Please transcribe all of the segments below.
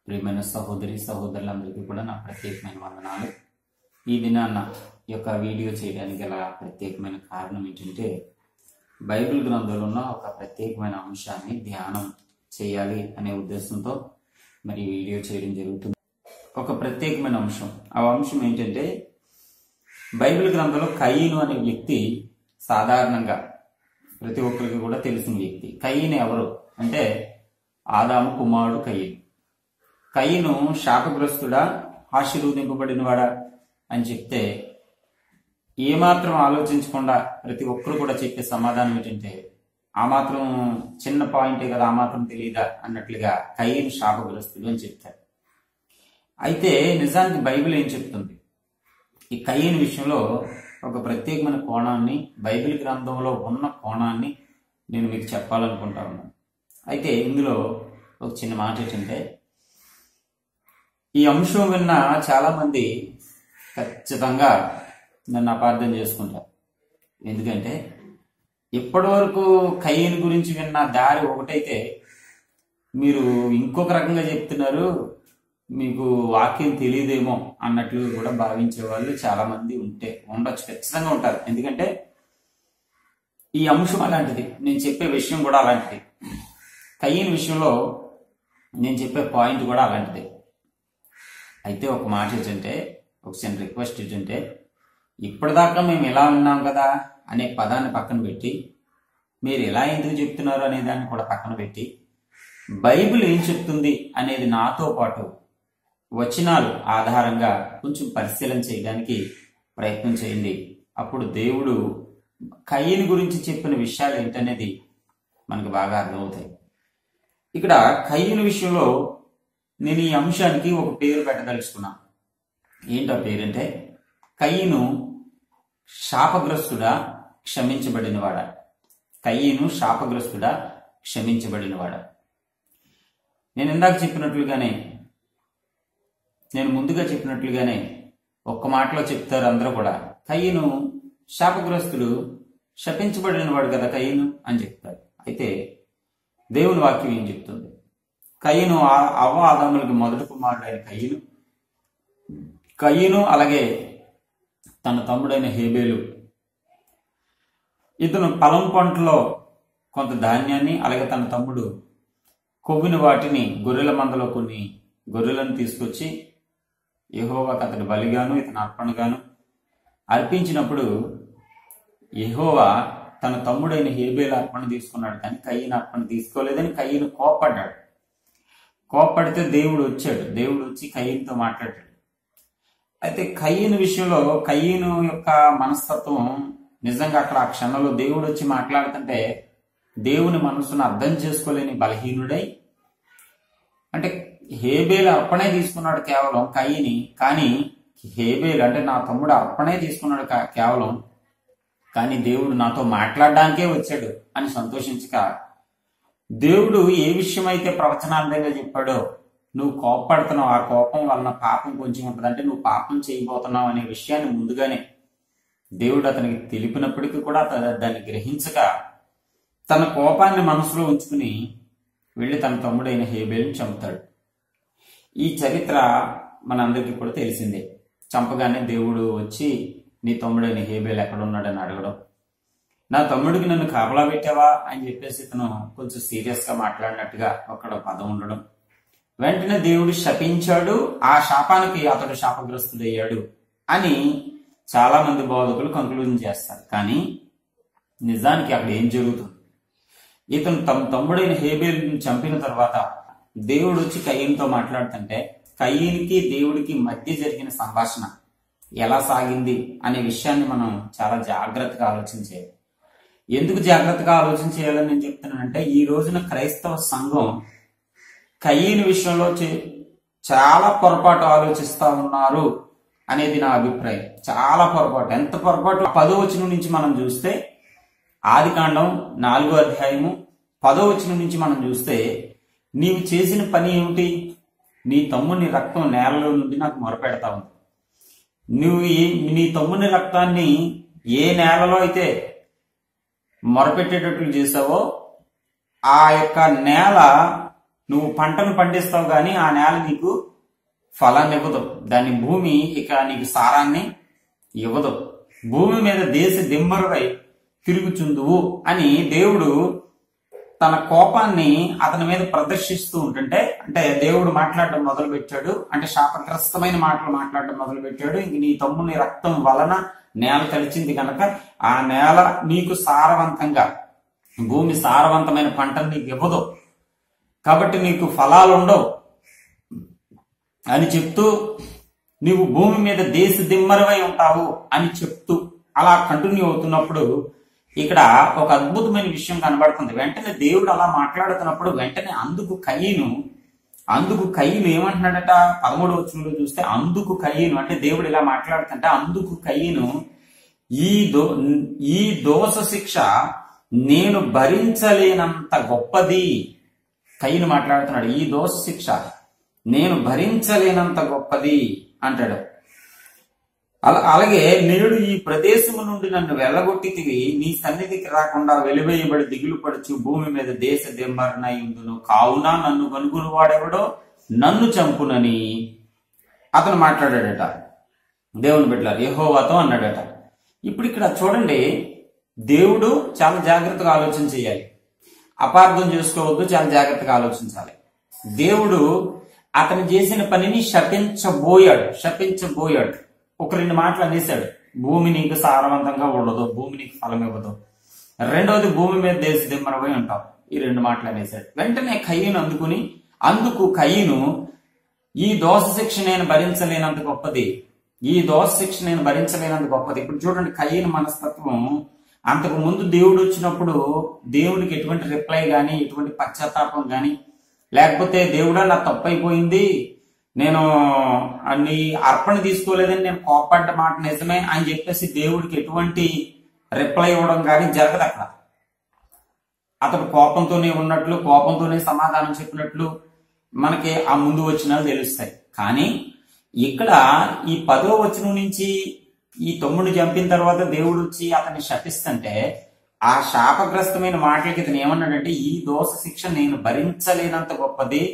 ప్రియమైన సహోదరి సహోదరులందరికీ కూడా నా ప్రత్యేకమైన వందనాలు. ఈ దినాన్న ఈ యొక్క వీడియో చేయడానికి గల ప్రత్యేకమైన కారణం ఏంటంటే, బైబిల్ గ్రంథంలో ఉన్న ఒక ప్రత్యేకమైన అంశాన్ని ధ్యానం చేయాలి అనే ఉద్దేశంతో మరి ఈ వీడియో చేయడం జరుగుతుంది. ఒక ప్రత్యేకమైన అంశం, ఆ అంశం ఏంటంటే, బైబిల్ గ్రంథంలో కయీను అనే వ్యక్తి సాధారణంగా ప్రతి ఒక్కరికి కూడా తెలిసిన వ్యక్తి. కయీను ఎవరు అంటే ఆదాము కుమారుడు కయీను. కయీను శాపగ్రస్తుడా ఆశీర్వదింపబడినవాడా అని చెప్తే ఏమాత్రం ఆలోచించకుండా ప్రతి ఒక్కరు కూడా చెప్పే సమాధానం ఏంటంటే, ఆ మాత్రం చిన్న పాయింటే కదా, ఆ మాత్రం తెలియదా అన్నట్లుగా కయీను శాపగ్రస్తుడు అని చెప్తారు. అయితే నిజానికి బైబిల్ ఏం చెప్తుంది? ఈ కయీను విషయంలో ఒక ప్రత్యేకమైన కోణాన్ని, బైబిల్ గ్రంథంలో ఉన్న కోణాన్ని నేను మీకు చెప్పాలనుకుంటా ఉన్నాను. అయితే ఇందులో ఒక చిన్న మాట ఏంటంటే, ఈ అంశం విన్న చాలా మంది ఖచ్చితంగా నన్ను అపార్థం చేసుకుంటారు. ఎందుకంటే ఇప్పటి వరకు కయీను గురించి విన్న దారి ఒకటైతే మీరు ఇంకొక రకంగా చెప్తున్నారు, మీకు వాక్యం తెలియదేమో అన్నట్లు కూడా భావించే వాళ్ళు చాలా మంది ఉండొచ్చు, ఖచ్చితంగా ఉంటారు. ఎందుకంటే ఈ అంశం అలాంటిది, నేను చెప్పే విషయం కూడా అలాంటిది. కయీను విషయంలో నేను చెప్పే పాయింట్ కూడా అలాంటిది. అయితే ఒక మాట ఏంటంటే, ఒక చిన్న రిక్వెస్ట్ ఏంటంటే, ఇప్పటిదాకా మేము ఇలా ఉన్నాం కదా అనే పదాన్ని పక్కన పెట్టి, మీరు ఎలా ఎందుకు చెప్తున్నారు అనే దాన్ని కూడా పక్కన పెట్టి, బైబిల్ ఏం చెప్తుంది అనేది నాతో పాటు వచనాలు ఆధారంగా కొంచెం పరిశీలన చేయడానికి ప్రయత్నం చేయండి. అప్పుడు దేవుడు కయీను గురించి చెప్పిన విషయాలు ఏంటనేది మనకు బాగా అర్థమవుతాయి. ఇక్కడ కయీను విషయంలో నేను ఈ అంశానికి ఒక పేరు పెట్టదలుచుకున్నాను. ఏంటో పేరంటే, కయీను శాపగ్రస్తుడా క్షమించబడినవాడా. కయీను శాపగ్రస్తుడా క్షమించబడినవాడా. నేను ఇందాక చెప్పినట్లుగానే, నేను ముందుగా చెప్పినట్లుగానే ఒక్క మాటలో చెప్తారు అందరూ కూడా, కయీను శాపగ్రస్తుడు, శపించబడినవాడు కదా కయీను అని చెప్తారు. అయితే దేవుని వాక్యం ఏం చెప్తుంది? కయీను అవ్వ ఆదాములకు మొదటి కుమారుడైన కయీను అలాగే తన తమ్ముడైన హేబేలు, ఇతను పొలం పంటలో కొంత ధాన్యాన్ని, అలాగే తన తమ్ముడు కొవ్విన వాటిని గొర్రెల మందలో కొన్ని గొర్రెలను తీసుకొచ్చి యెహోవాకు అతడు బలిగాను ఇతను అర్పణగాను అర్పించినప్పుడు, యెహోవా తన తమ్ముడైన హేబేలు అర్పణ తీసుకున్నాడు, కానీ కయీను అర్పణ తీసుకోలేదని కయీను కోప్పడ్డాడు. కోప్పడితే దేవుడు వచ్చి కయీనుతో మాట్లాడాడు. అయితే కయీను విషయంలో కయీను యొక్క మనస్తత్వం నిజంగా అక్కడ ఆ క్షణంలో దేవుడు వచ్చి మాట్లాడుతుంటే దేవుని మనసును అర్థం చేసుకోలేని బలహీనుడై, అంటే హేబేలు అర్పణే తీసుకున్నాడు కేవలం కయీని, కానీ హేబేలు అంటే నా తమ్ముడు అర్పణే తీసుకున్నాడు కేవలం, కానీ దేవుడు నాతో మాట్లాడడానికే వచ్చాడు అని సంతోషించక, దేవుడు ఏ విషయం అయితే ప్రవచనార్థంగా చెప్పాడో, నువ్వు కోప్పడుతున్నావు, ఆ కోపం వలన పాపం కొంచెం ఉంటుంది, అంటే నువ్వు పాపం చేయబోతున్నావు అనే విషయాన్ని ముందుగానే దేవుడు అతనికి తెలిపినప్పటికీ కూడా దాన్ని గ్రహించక తన కోపాన్ని మనసులో ఉంచుకుని వెళ్ళి తన తమ్ముడైన హేబేలుని చంపుతాడు. ఈ చరిత్ర మనందరికీ కూడా తెలిసిందే. చంపగానే దేవుడు వచ్చి నీ తమ్ముడైన హేబేలు ఎక్కడున్నాడని అడగడం, నా తమ్ముడికి నన్ను కాపలా పెట్టావా అని చెప్పేసి ఇతను కొంచెం సీరియస్ గా మాట్లాడినట్టుగా అక్కడ పదం ఉండడం, వెంటనే దేవుడు శపించాడు, ఆ శాపానికి అతడు శాపగ్రస్తుడయ్యాడు అని చాలా మంది బోధకులు కంక్లూజన్ చేస్తారు. కానీ నిజానికి అక్కడ ఏం జరుగుతుంది? ఇతను తమ తమ్ముడైన హేబేలుని చంపిన తర్వాత దేవుడు వచ్చి కయీనుతో మాట్లాడుతుంటే, కయీనుకి దేవుడికి మధ్య జరిగిన సంభాషణ ఎలా సాగింది అనే విషయాన్ని మనం చాలా జాగ్రత్తగా ఆలోచించేయాలి. ఎందుకు జాగ్రత్తగా ఆలోచించేయాలని నేను చెప్తున్నానంటే, ఈ రోజున క్రైస్తవ సంఘం కయీను విషయంలో చాలా పొరపాటు ఆలోచిస్తా ఉన్నారు అనేది నా అభిప్రాయం. చాలా పొరపాటు. ఎంత పొరపాటు? 10వ వచనం నుంచి మనం చూస్తే, ఆదికాండం 4వ అధ్యాయము 10వ వచనం నుంచి మనం చూస్తే, నీవు చేసిన పని ఏమిటి? నీ తమ్ముని రక్తం నేలలో నుండి నాకు మొరపెడతా ఉంది. నువ్వు నీ తమ్ముని రక్తాన్ని ఏ నేలలో అయితే మొరపెట్టేటట్లు చేసావో, ఆ యొక్క నేల నువ్వు పంటను పండిస్తావు గాని ఆ నేల నీకు ఫలాన్ని ఇవ్వదు, దాని భూమి ఇక నీకు సారాన్ని ఇవ్వదు, భూమి మీద దేశ దిమ్మరువై తిరుగుచుందువు అని దేవుడు తన కోపాన్ని అతని మీద ప్రదర్శిస్తూ ఉంటుంటే, అంటే దేవుడు మాట్లాడడం మొదలు పెట్టాడు, అంటే శాపగ్రస్తమైన మాటలు మాట్లాడడం మొదలు పెట్టాడు. ఇంక నీ తమ్ముని రక్తం వలన నేల తలిచింది కనుక ఆ నేల నీకు సారవంతంగా, భూమి సారవంతమైన పంటను నీకు ఇవ్వదు, కాబట్టి నీకు ఫలాలు ఉండవు అని చెప్తూ, నీవు భూమి మీద దేశ దిమ్మరవై ఉంటావు అని చెప్తూ అలా కంటిన్యూ అవుతున్నప్పుడు ఇక్కడ ఒక అద్భుతమైన విషయం కనబడుతుంది. వెంటనే దేవుడు అలా మాట్లాడుతున్నప్పుడు వెంటనే అందుకు కయీను ఏమంటున్నాడట, 13వ వచనంలో చూస్తే అందుకు కయీను, అంటే దేవుడు ఇలా మాట్లాడుతుంటే అందుకు కయీను, ఈ దోష శిక్ష నేను భరించలేనంత గొప్పది. కయీను మాట్లాడుతున్నాడు, ఈ దోష శిక్ష నేను భరించలేనంత గొప్పది అంటాడు. అలాగే నేడు ఈ ప్రదేశము నుండి నన్ను వెళ్ళగొట్టితివి, నీ సన్నిధికి రాకుండా వెలివేయబడి దిగులు పడుచు భూమి మీద దేశ దిమ్మరనై ఉండును, కావున నన్ను కనుగొని వాడెవడో నన్ను చంపునని అతను మాట్లాడాడట. దేవుని బిడ్డలారా, యెహోవాతో అన్నాడట. ఇప్పుడు ఇక్కడ చూడండి, దేవుడు చాలా జాగ్రత్తగా ఆలోచన చేయాలి, అపార్థం చేసుకోవద్దు, చాలా జాగ్రత్తగా ఆలోచించాలి. దేవుడు అతను చేసిన పనిని శపించబోయాడు. ఒక 2 మాటలు అనేశాడు, భూమి నీకు సారవంతంగా ఉండదు, భూమి నీకు ఫలం ఇవ్వదు, రెండవది భూమి మీద దేశ దిమ్మరవై ఉంటావు, ఈ 2 మాటలు అనేశాడు. వెంటనే కయీను అందుకు కయీను, ఈ దోష శిక్ష నేను భరించలేనంత గొప్పది, ఈ దోష శిక్ష నేను భరించలేనంత గొప్పది. ఇప్పుడు చూడండి, కయీను మనస్తత్వం, అంతకు ముందు దేవుడు వచ్చినప్పుడు దేవునికి ఎటువంటి రిప్లై గాని, ఎటువంటి పశ్చాత్తాపం గాని, లేకపోతే దేవుడా నా తప్పు అయిపోయింది, నేను నీ అర్పణ తీసుకోలేదని నేను కోపడ్డ మాట నిజమే అని చెప్పేసి దేవుడికి ఎటువంటి రిప్లై ఇవ్వడం కానీ జరగదు. అక్కడ అతడు కోపంతోనే ఉన్నట్లు, కోపంతోనే సమాధానం చెప్పినట్లు మనకి ఆ ముందు వచనాలు తెలుస్తాయి. కానీ ఇక్కడ ఈ 10వ వచనం నుంచి ఈ తమ్ముడిని చంపిన తర్వాత దేవుడు వచ్చి అతన్ని శపిస్తుంటే, ఆ శాపగ్రస్తమైన మాటలకి ఇతను ఏమన్నాడంటే, ఈ దోష శిక్ష నేను భరించలేనంత గొప్పది,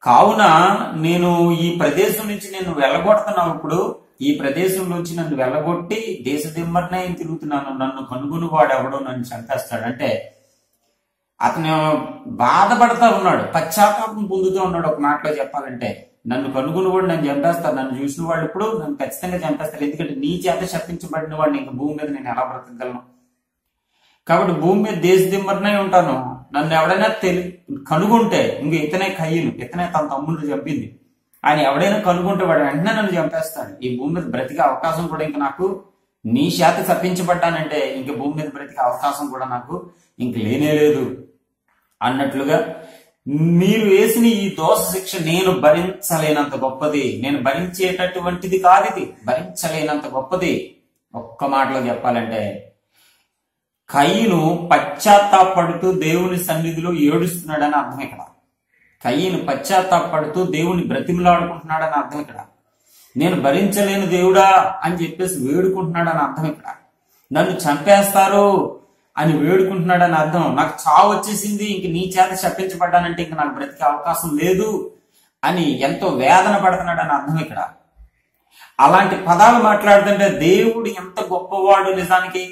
కావున నేను ఈ ప్రదేశం నుంచి నేను వెళ్ళగొడుతున్నాను, ఇప్పుడు ఈ ప్రదేశం నుంచి నన్ను వెళ్ళగొట్టి దేశ దిమ్మరనే తిరుగుతున్నాను, నన్ను కనుగొని వాడెవడో నన్ను చంపేస్తాడు. అంటే అతను బాధపడతా ఉన్నాడు, పశ్చాత్తాపం పొందుతూ ఉన్నాడు. ఒక మాటలో చెప్పాలంటే, నన్ను కనుగొని వాడు నన్ను చంపేస్తాడు, నన్ను చూసిన వాడు ఇప్పుడు నన్ను ఖచ్చితంగా చంపేస్తాడు, ఎందుకంటే నీ చేత శపించబడిన వాడిని ఇంక భూమి మీద నేను ఎలా బ్రతకగలను, కాబట్టి భూమి మీద దేశ దిమ్మరనే ఉంటాను, నన్ను ఎవడైనా కనుగొంటే, ఇంక ఇతనే కయీను, ఇతనే తన తమ్ముడిని చంపింది, ఆయన ఎవడైనా కనుగొంటే వాడు వెంటనే నన్ను చంపేస్తాడు, ఈ భూమి మీద బ్రతికే అవకాశం కూడా ఇంక నాకు, నీ చేత శపించబడ్డానంటే ఇంక భూమి మీద బ్రతికే అవకాశం కూడా నాకు ఇంక లేనేలేదు అన్నట్లుగా, మీరు వేసిన ఈ దోష శిక్ష నేను భరించలేనంత గొప్పది, నేను భరించేటటువంటిది కాదు, ఇది భరించలేనంత గొప్పది. ఒక్క మాటలో చెప్పాలంటే, కయీను పశ్చాత్తాపడుతూ దేవుని సన్నిధిలో ఏడుస్తున్నాడని అర్థం ఇక్కడ. కయీను పశ్చాత్తాపడుతూ దేవుని బ్రతిమలాడుకుంటున్నాడని అర్థం ఇక్కడ. నేను భరించలేను దేవుడా అని చెప్పేసి వేడుకుంటున్నాడని అర్థం ఇక్కడ. నన్ను చంపేస్తారు అని వేడుకుంటున్నాడని అర్థం. నాకు చావు వచ్చేసింది, ఇంక నీ చేత శపించబడ్డానంటే ఇంక నాకు బ్రతికే అవకాశం లేదు అని ఎంతో వేదన పడుతున్నాడని అర్థం ఇక్కడ. అలాంటి పదాలు మాట్లాడుతుంటే దేవుడు ఎంత గొప్పవాడు. నిజానికి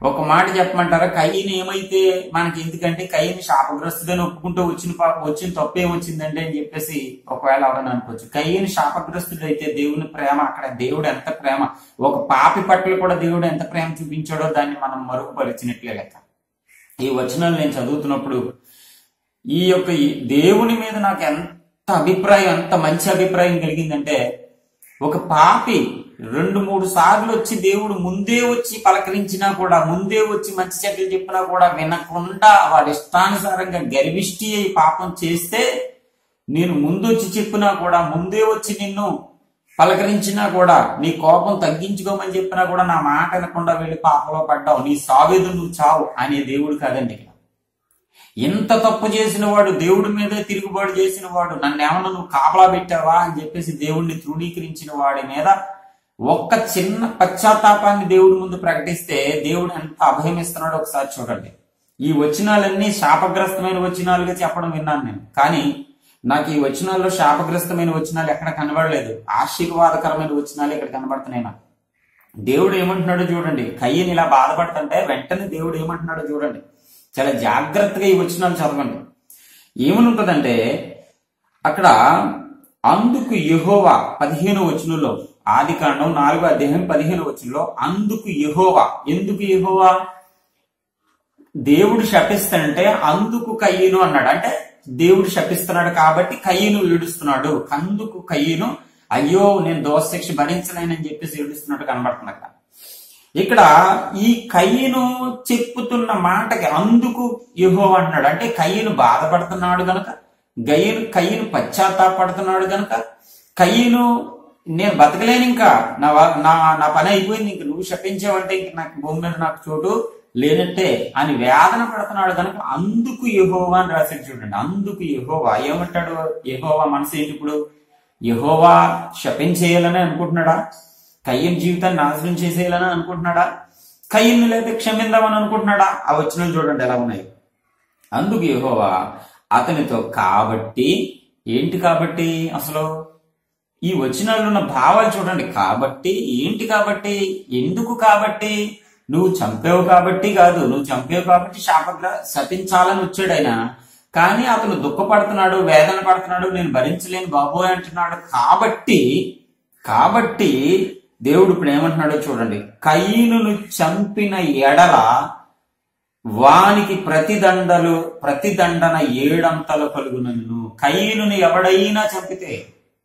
ఒక మాట చెప్పమంటారా, కయీను ఏమైతే మనకి ఎందుకంటే, కయీను శాపగ్రస్తుడని ఒప్పుకుంటూ వచ్చిన తప్పు ఏమొచ్చిందంటే అని చెప్పేసి ఒకవేళ ఎవరైనా అనుకోవచ్చు. కయీను శాపగ్రస్తుడైతే దేవుని ప్రేమ, అక్కడ దేవుడు ఎంత ప్రేమ, ఒక పాపి పట్ల కూడా దేవుడు ఎంత ప్రేమ చూపించాడో దాన్ని మనం మరుగుపరిచినట్లే లెక్క. ఈ వచనాలు నేను చదువుతున్నప్పుడు ఈ యొక్క దేవుని మీద నాకు ఎంత అభిప్రాయం, ఎంత మంచి అభిప్రాయం కలిగిందంటే, ఒక పాపి 2-3 సార్లు వచ్చి దేవుడు ముందే వచ్చి పలకరించినా కూడా, ముందే వచ్చి మంచి చెడ్డలు చెప్పినా కూడా వినకుండా వాడి ఇష్టానుసారంగా గర్విష్టి అయి పాపం చేస్తే, నేను ముందు వచ్చి చెప్పినా కూడా, ముందే వచ్చి నిన్ను పలకరించినా కూడా, నీ కోపం తగ్గించుకోమని చెప్పినా కూడా నా మాట వినకుండా వెళ్ళి పాపంలో పడ్డావు, నీ సావేదు నువ్వు చావు అనే దేవుడు కాదండి. ఎంత తప్పు చేసిన వాడు, దేవుడి మీదే తిరుగుబాటు చేసిన వాడు, నన్నేమన్నా నువ్వు కాపలా పెట్టావా అని చెప్పేసి దేవుడిని తృణీకరించిన వాడి మీద ఒక్క చిన్న పశ్చాత్తాపాన్ని దేవుడి ముందు ప్రకటిస్తే దేవుడు ఎంత అభయం ఇస్తున్నాడో ఒకసారి చూడండి. ఈ వచనాలన్నీ శాపగ్రస్తమైన వచనాలుగా చెప్పడం విన్నాను నేను. కానీ నాకు ఈ వచనాల్లో శాపగ్రస్తమైన వచనాలు ఎక్కడ కనబడలేదు. ఆశీర్వాదకరమైన వచనాలు ఇక్కడ కనబడుతున్నాయి నాకు. దేవుడు ఏమంటున్నాడో చూడండి. కయ్యను ఇలా బాధపడుతుంటే వెంటనే దేవుడు ఏమంటున్నాడో చూడండి. చాలా జాగ్రత్తగా ఈ వచనాలు చదవండి. ఏమని ఉంటుందంటే అక్కడ అందుకు యెహోవా 15వ వచనంలో, ఆదికాండం 4వ అధ్యాయం 15వ వచనంలో అందుకు యెహోవా, ఎందుకు యెహోవా? దేవుడు శపిస్తాడంటే అందుకు కయ్యను అన్నాడు. అంటే దేవుడు శపిస్తున్నాడు కాబట్టి కయ్యను ఏడుస్తున్నాడు. అందుకు కయ్యను అయ్యో నేను దోషశిక్ష భరించలేనని చెప్పేసి ఏడుస్తున్నట్టు కనబడుతుంది అక్కడ. ఇక్కడ ఈ కయ్యను చెప్పుతున్న మాటకి అందుకు యెహోవా అంటున్నాడు. అంటే కయ్యను బాధపడుతున్నాడు గనక, కయ్యను పశ్చాత్తాపడుతున్నాడు గనక, కయ్యను నేను బతకలేను, ఇంకా నా పని అయిపోయింది, ఇంక నువ్వు శపించావంటే ఇంక నాకు భూమి మీద నాకు చోటు లేనట్టే అని వేదన పడుతున్నాడు కనుక అందుకు యెహోవా అని రాశాడు చూడండి. అందుకు యెహోవా ఏమంటాడు? యెహోవా మనసు ఏంటి ఇప్పుడు? యెహోవా శపించేయాలని అనుకుంటున్నాడా? కయ్యను జీవితాన్ని నాశనం చేసేయాలని అనుకుంటున్నాడా? కయ్యను లేదా క్షమిందామని అనుకుంటున్నాడా? ఆ వచనాలు చూడండి ఎలా ఉన్నాయి. అందుకు యెహోవా అతనితో, కాబట్టి ఏంటి? కాబట్టి అసలు ఈ వచనాల్లో ఉన్న భావాలు చూడండి. కాబట్టి ఏంటి? కాబట్టి ఎందుకు? కాబట్టి నువ్వు చంపావు కాబట్టి కాదు, నువ్వు చంపావు కాబట్టి శపించాలని వచ్చాడు ఆయన. కానీ అతను దుఃఖపడుతున్నాడు, వేదన పడుతున్నాడు, నేను భరించలేను బాబోయ్ అంటున్నాడు. కాబట్టి దేవుడు ఇప్పుడు ఏమంటున్నాడో చూడండి. కయ్యనును చంపిన ఎడల వానికి ప్రతిదండన 7 అంతలు కలుగునను. కయ్యనుని ఎవడైనా చంపితే,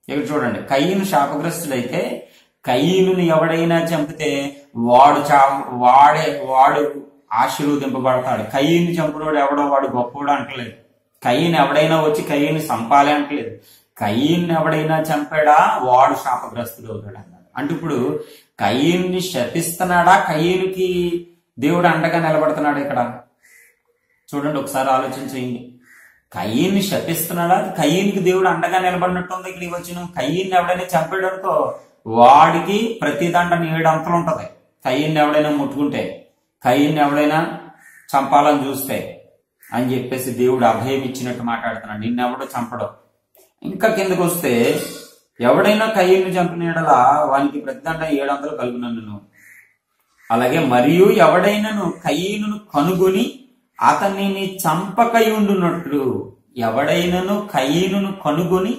ఇక్కడ చూడండి, కయ్యను శాపగ్రస్తుడైతే కయ్యనుని ఎవడైనా చంపితే వాడు ఆశీర్వదింపబడతాడు. కయ్యను చంపినోడు ఎవడో వాడు గొప్పవాడు అంటలేదు. కయ్యను ఎవడైనా వచ్చి కయ్యను చంపాలి అంటలేదు. కయ్యను ఎవడైనా చంపాడా వాడు శాపగ్రస్తుడు అవుతాడు అన్నాడు. అంటే ఇప్పుడు కయ్యనుని శపిస్తున్నాడా, కయ్యనుకి దేవుడు అండగా నిలబడుతున్నాడు? ఇక్కడ చూడండి, ఒకసారి ఆలోచించేయండి. కయ్యన్ని శపిస్తున్నాడా, కయ్యనికి దేవుడు అండగా నిలబడినట్టుంది ఇక్కడ ఈ వచనం. కయ్యన్ని ఎవడైనా చంపాడు అనుకో వాడికి ప్రతిదండన 7 అంతలు ఉంటది. కయ్యన్ని ఎవడైనా ముట్టుకుంటే, కయ్యన్ని ఎవడైనా చంపాలని చూస్తే అని చెప్పేసి దేవుడు అభయం ఇచ్చినట్టు మాట్లాడుతున్నాడు. నిన్నెవడో చంపడం. ఇంకా కిందకు వస్తే ఎవడైనా కయ్యన్ని చంపిన ఎడల వానికి ప్రతిదండన 700 కలుగునన్ను. అలాగే మరియు ఎవడైనాను కయ్యనును కనుగొని అతనిని చంపకయుండునట్లు, ఎవడైనాను కయ్యనును కనుగొని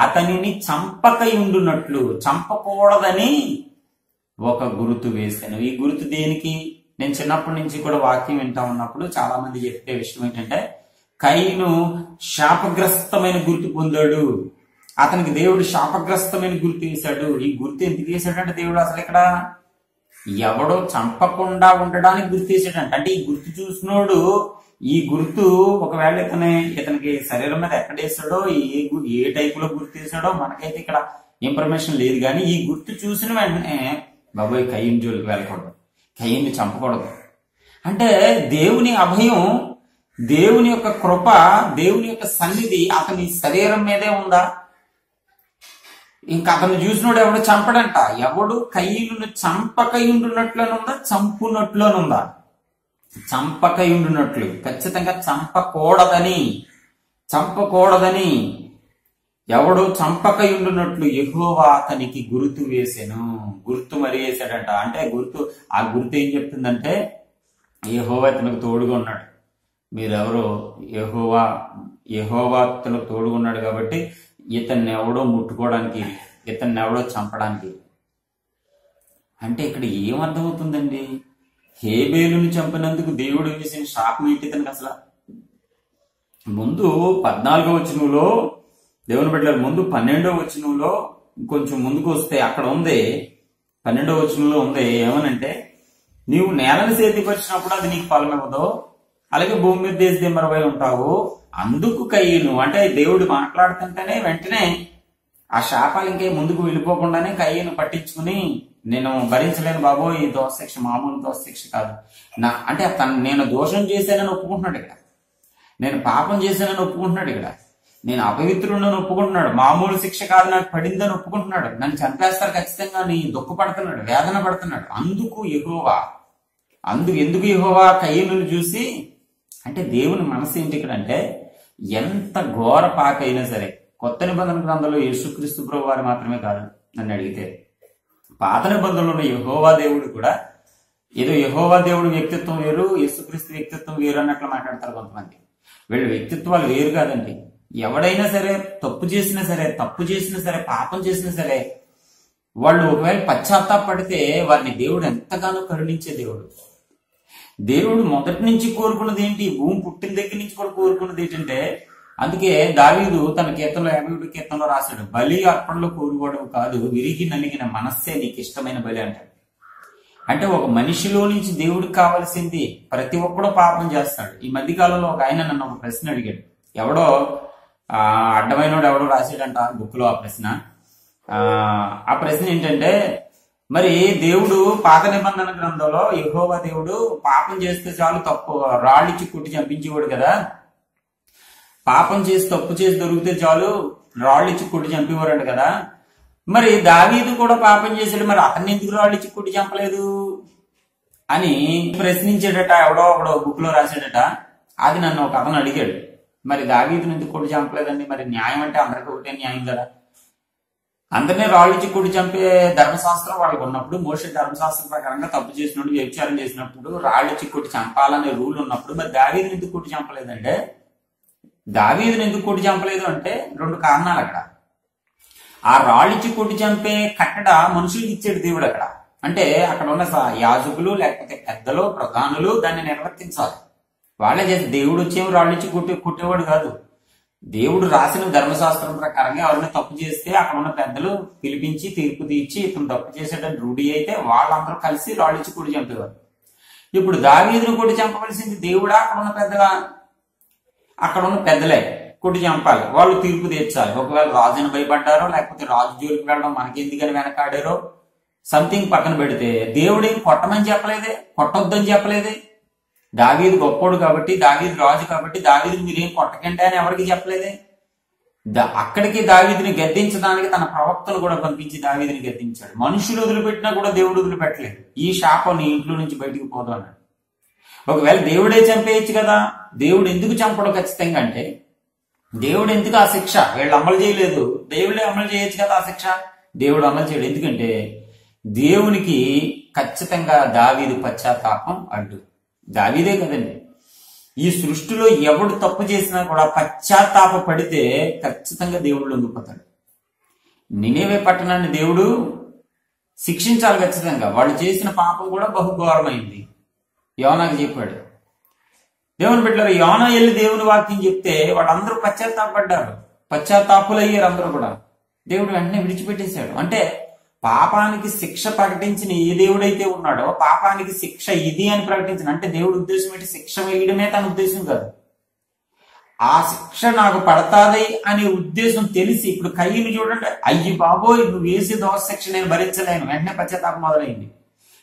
అతనిని చంపకయుండునట్లు, చంపకూడదని ఒక గుర్తు వేశాను. ఈ గుర్తు దేనికి? నేను చిన్నప్పటి నుంచి కూడా వాక్యం వింటా ఉన్నప్పుడు చాలా మంది చెప్పే విషయం ఏంటంటే, కయ్యను శాపగ్రస్తమైన గుర్తు పొందాడు, అతనికి దేవుడు శాపగ్రస్తమైన గుర్తు వేశాడు. ఈ గుర్తు ఎందుకు వేశాడంటే దేవుడు అసలు ఇక్కడ ఎవడో చంపకుండా ఉండడానికి గుర్తు వేసాడంట. అంటే ఈ గుర్తు చూసినోడు, ఈ గుర్తు ఒకవేళ ఇతనికి శరీరం మీద ఎక్కడ వేసాడో, ఏ టైపులో గుర్తు వేసాడో మనకైతే ఇక్కడ ఇన్ఫర్మేషన్ లేదు. కానీ ఈ గుర్తు చూసిన వెంటనే బాబోయ్ కయ్యను జోలికి వెళ్ళకూడదు, కయ్యన్ని చంపకూడదు. అంటే దేవుని అభయం, దేవుని యొక్క కృప, దేవుని యొక్క సన్నిధి అతని శరీరం మీదే ఉందా? ఇంకా అతను చూసినోడు ఎవడు చంపడంట. ఎవడు కయ్యను చంపకయుండునట్లునుందా, చంపునట్లునుందా? చంపకయుండునట్లు, ఖచ్చితంగా చంపకూడదని ఎవడు చంపకయుండునట్లు యెహోవా అతనికి గుర్తు వేసెను. గుర్తు మరి వేసాడంట. అంటే ఆ గుర్తు ఏం చెప్తుందంటే యెహోవా అతనికి తోడుగా ఉన్నాడు. మీరెవరో యెహోవా అతనికి తోడుగా ఉన్నాడు కాబట్టి ఇతన్ని ఎవడో ముట్టుకోవడానికి, ఇతన్ని ఎవడో చంపడానికి. అంటే ఇక్కడ ఏమర్థమవుతుందండి? హేబేలుని చంపినందుకు దేవుడు వేసిన శాపం ఏంటి ఇతనికి అసలు? ముందు 14వ వచనంలో దేవుని బిడ్డలారా, ముందు 12వ వచనంలో కొంచెం ముందుకు వస్తే అక్కడ ఉంది, 12వ వచనంలో ఉంది ఏమనంటే, నీవు నేలను సేతిపరిచినప్పుడు అది నీకు ఫలం ఇవ్వదు, అలాగే భూమి మీద దేశదిమ్మరవై ఉంటావు. అందుకు కయ్యను, అంటే దేవుడు మాట్లాడుతుంటేనే వెంటనే ఆ శాపాలు ఇంకే ముందుకు వెళ్ళిపోకుండానే కయ్యను పట్టించుకుని, నేను భరించలేను బాబో, ఈ దోషశిక్ష మామూలు దోషశిక్ష కాదు అంటే నేను దోషం చేశానని ఒప్పుకుంటున్నాడు ఇక్కడ, నేను పాపం చేశానని ఒప్పుకుంటున్నాడు ఇక్కడ, నేను అపవిత్రుడని ఒప్పుకుంటున్నాడు, మామూలు శిక్ష కాదు నాకు పడిందని ఒప్పుకుంటున్నాడు, నన్ను చంపేస్తారు ఖచ్చితంగా అని దుఃఖపడుతున్నాడు, వేదన పడుతున్నాడు. ఎందుకు యెహోవా కయ్యనుని చూసి అంటే దేవుని మనసు ఏంటి ఇక్కడ అంటే, ఎంత ఘోర పాపి అయినా సరే, కొత్త నిబంధన గ్రంథంలో యేసుక్రీస్తు ప్రభు వారు మాత్రమే కాదు నన్ను అడిగితే, పాత నిబంధనలో ఉన్న యెహోవా దేవుడు కూడా, ఏదో యెహోవా దేవుడు వ్యక్తిత్వం వేరు, యేసుక్రీస్తు వ్యక్తిత్వం వేరు అన్నట్లు మాట్లాడతారు కొంతమంది. వీళ్ళ వ్యక్తిత్వాలు వేరు కాదండి. ఎవడైనా సరే తప్పు చేసినా సరే పాపం చేసినా సరే, వాళ్ళు ఒకవేళ పశ్చాత్తాపడితే వారిని దేవుడు ఎంతగానో కరుణించే దేవుడు. దేవుడు మొదటి నుంచి కోరుకున్నది ఏంటి? భూమి పుట్టిన దగ్గర నుంచి కూడా కోరుకున్నది ఏంటంటే, అందుకే దావీదు తన కీర్తనలో 51 కీర్తనలో రాశాడు, బలి అర్పణలో కోరుకోవడం కాదు, విరిగి నలిగిన మనస్సే నీకు ఇష్టమైన బలి అంటాడు. అంటే ఒక మనిషిలో నుంచి దేవుడికి కావాల్సింది, ప్రతి ఒక్కడో పాపం చేస్తాడు. ఈ మధ్య కాలంలో ఒక ఆయన నన్ను ఒక ప్రశ్న అడిగాడు. ఎవడో అడ్డమైనోడు ఎవడో రాశాడంట బుక్ లో. ఆ ప్రశ్న ఏంటంటే, మరి దేవుడు పాత నిబంధన గ్రంథంలో యెహోవా దేవుడు పాపం చేస్తే చాలు తప్పు రాళ్ళిచ్చి కుట్టి చంపించేవాడు కదా, పాపం చేసి తప్పు చేసి దొరికితే చాలు రాళ్ళిచ్చి కుట్టి చంపేవాడు కదా, మరి దావీదు కూడా పాపం చేశాడు, మరి అతన్ని ఎందుకు రాళ్ళిచ్చి కుట్టి చంపలేదు అని ప్రశ్నించాడట. ఎవడో బుక్ లో రాశాడట. అది నన్ను ఒక అతను అడిగాడు, మరి దావీదుని ఎందుకు కుట్టి చంపలేదండి? మరి న్యాయం అంటే అందరికీ ఒకటే న్యాయం కదా, అందరినీ రాళ్ళిచ్చి కుట్టి చంపే ధర్మశాస్త్రం వాళ్ళకి ఉన్నప్పుడు, మోషే ధర్మశాస్త్రం ప్రకారంగా తప్పు చేసినప్పుడు, వ్యభిచారం చేసినప్పుడు రాళ్ళిచ్చి కుట్టి చంపాలనే రూల్ ఉన్నప్పుడు, మరి దావీదుని ఎందుకు కుట్టి చంపలేదంటే, దావీదుని ఎందుకు కుట్టి చంపలేదు అంటే 2 కారణాలు. అక్కడ ఆ రాళ్ళిచ్చి కొట్టి చంపే కట్టడ మనుషులకు ఇచ్చాడు దేవుడు. అక్కడ అంటే అక్కడ ఉన్న యాజకులు లేకపోతే పెద్దలు ప్రధానులు దాన్ని నిర్వర్తించాలి. వాళ్ళే చేసి, దేవుడు వచ్చేమో రాళ్ళిచ్చి కొట్టేవాడు కాదు. దేవుడు రాసిన ధర్మశాస్త్రం ప్రకారంగా ఎవరైనా తప్పు చేస్తే అక్కడ ఉన్న పెద్దలు పిలిపించి తీర్పు తీర్చి ఇతను తప్పు చేసేటట్టు రూఢి అయితే వాళ్ళందరూ కలిసి రాళ్ళిచ్చి కొట్టి చంపేవారు. ఇప్పుడు దావీదును కొట్టి చంపవలసింది దేవుడా అక్కడ ఉన్న పెద్దలా? అక్కడ ఉన్న పెద్దలే కొట్టి చంపాలి, వాళ్ళు తీర్పు తీర్చాలి. ఒకవేళ రాజుని భయపడ్డారో లేకపోతే రాజు జోలికి వెళ్ళడం మనకెందుకని వెనకాడారో సంథింగ్ పక్కన పెడితే, దేవుడేం కొట్టమని చెప్పలేదే, కొట్టొద్దని చెప్పలేదే. దావీదు గొప్పోడు కాబట్టి, దావీదు రాజు కాబట్టి దావీదుని మీరేం కొట్టకండి అని ఎవరికి చెప్పలేదే. అక్కడికి దావీదుని గద్దించడానికి తన ప్రవక్తను కూడా పంపించి దావీదుని గద్దించాడు. మనుషులు వదిలిపెట్టినా కూడా దేవుడు వదిలిపెట్టలేదు. ఈ శాపం నీ ఇంట్లో నుంచి బయటికి పోదు అన్నాడు. ఒకవేళ దేవుడే చంపేయచ్చు కదా, దేవుడు ఎందుకు చంపడం ఖచ్చితంగా అంటే, దేవుడు ఎందుకు ఆ శిక్ష వీళ్ళు అమలు చేయలేదు, దేవుడే అమలు చేయొచ్చు కదా ఆ శిక్ష. దేవుడు అమలు చేయడు. ఎందుకంటే దేవునికి ఖచ్చితంగా దావీదు పశ్చాత్తాపం అడ్డు. దావీదే కదండి, ఈ సృష్టిలో ఎవడు తప్పు చేసినా కూడా పశ్చాత్తాప పడితే ఖచ్చితంగా దేవుడు లొంగిపోతాడు. నినేవే పట్టణాన్ని దేవుడు శిక్షించాలి ఖచ్చితంగా. వాళ్ళు చేసిన పాపం కూడా బహుఘోరమైంది. యోనాకు చెప్పాడు. దేవుని బిడ్డలారా, యోనా వెళ్ళి దేవుని వాక్యం చెప్తే వాళ్ళందరూ పశ్చాత్తాపడ్డారు, పశ్చాత్తాపులు అయ్యారు అందరూ కూడా. దేవుడు వెంటనే విడిచిపెట్టేశాడు. అంటే పాపానికి శిక్ష ప్రకటించిన ఏ దేవుడైతే ఉన్నాడో పాపానికి శిక్ష ఇది అని ప్రకటించిన, అంటే దేవుడి ఉద్దేశం ఏంటి? శిక్ష వేయడమే తన ఉద్దేశం కాదు. ఆ శిక్ష నాకు పడతాది అనే ఉద్దేశం తెలిసి, ఇప్పుడు కయ్యను చూడండి, అయ్యి బాబోయ్ నువ్వు వేసే దోష శిక్ష నేను భరించలేను, వెంటనే పశ్చాత్తాపం మొదలైంది.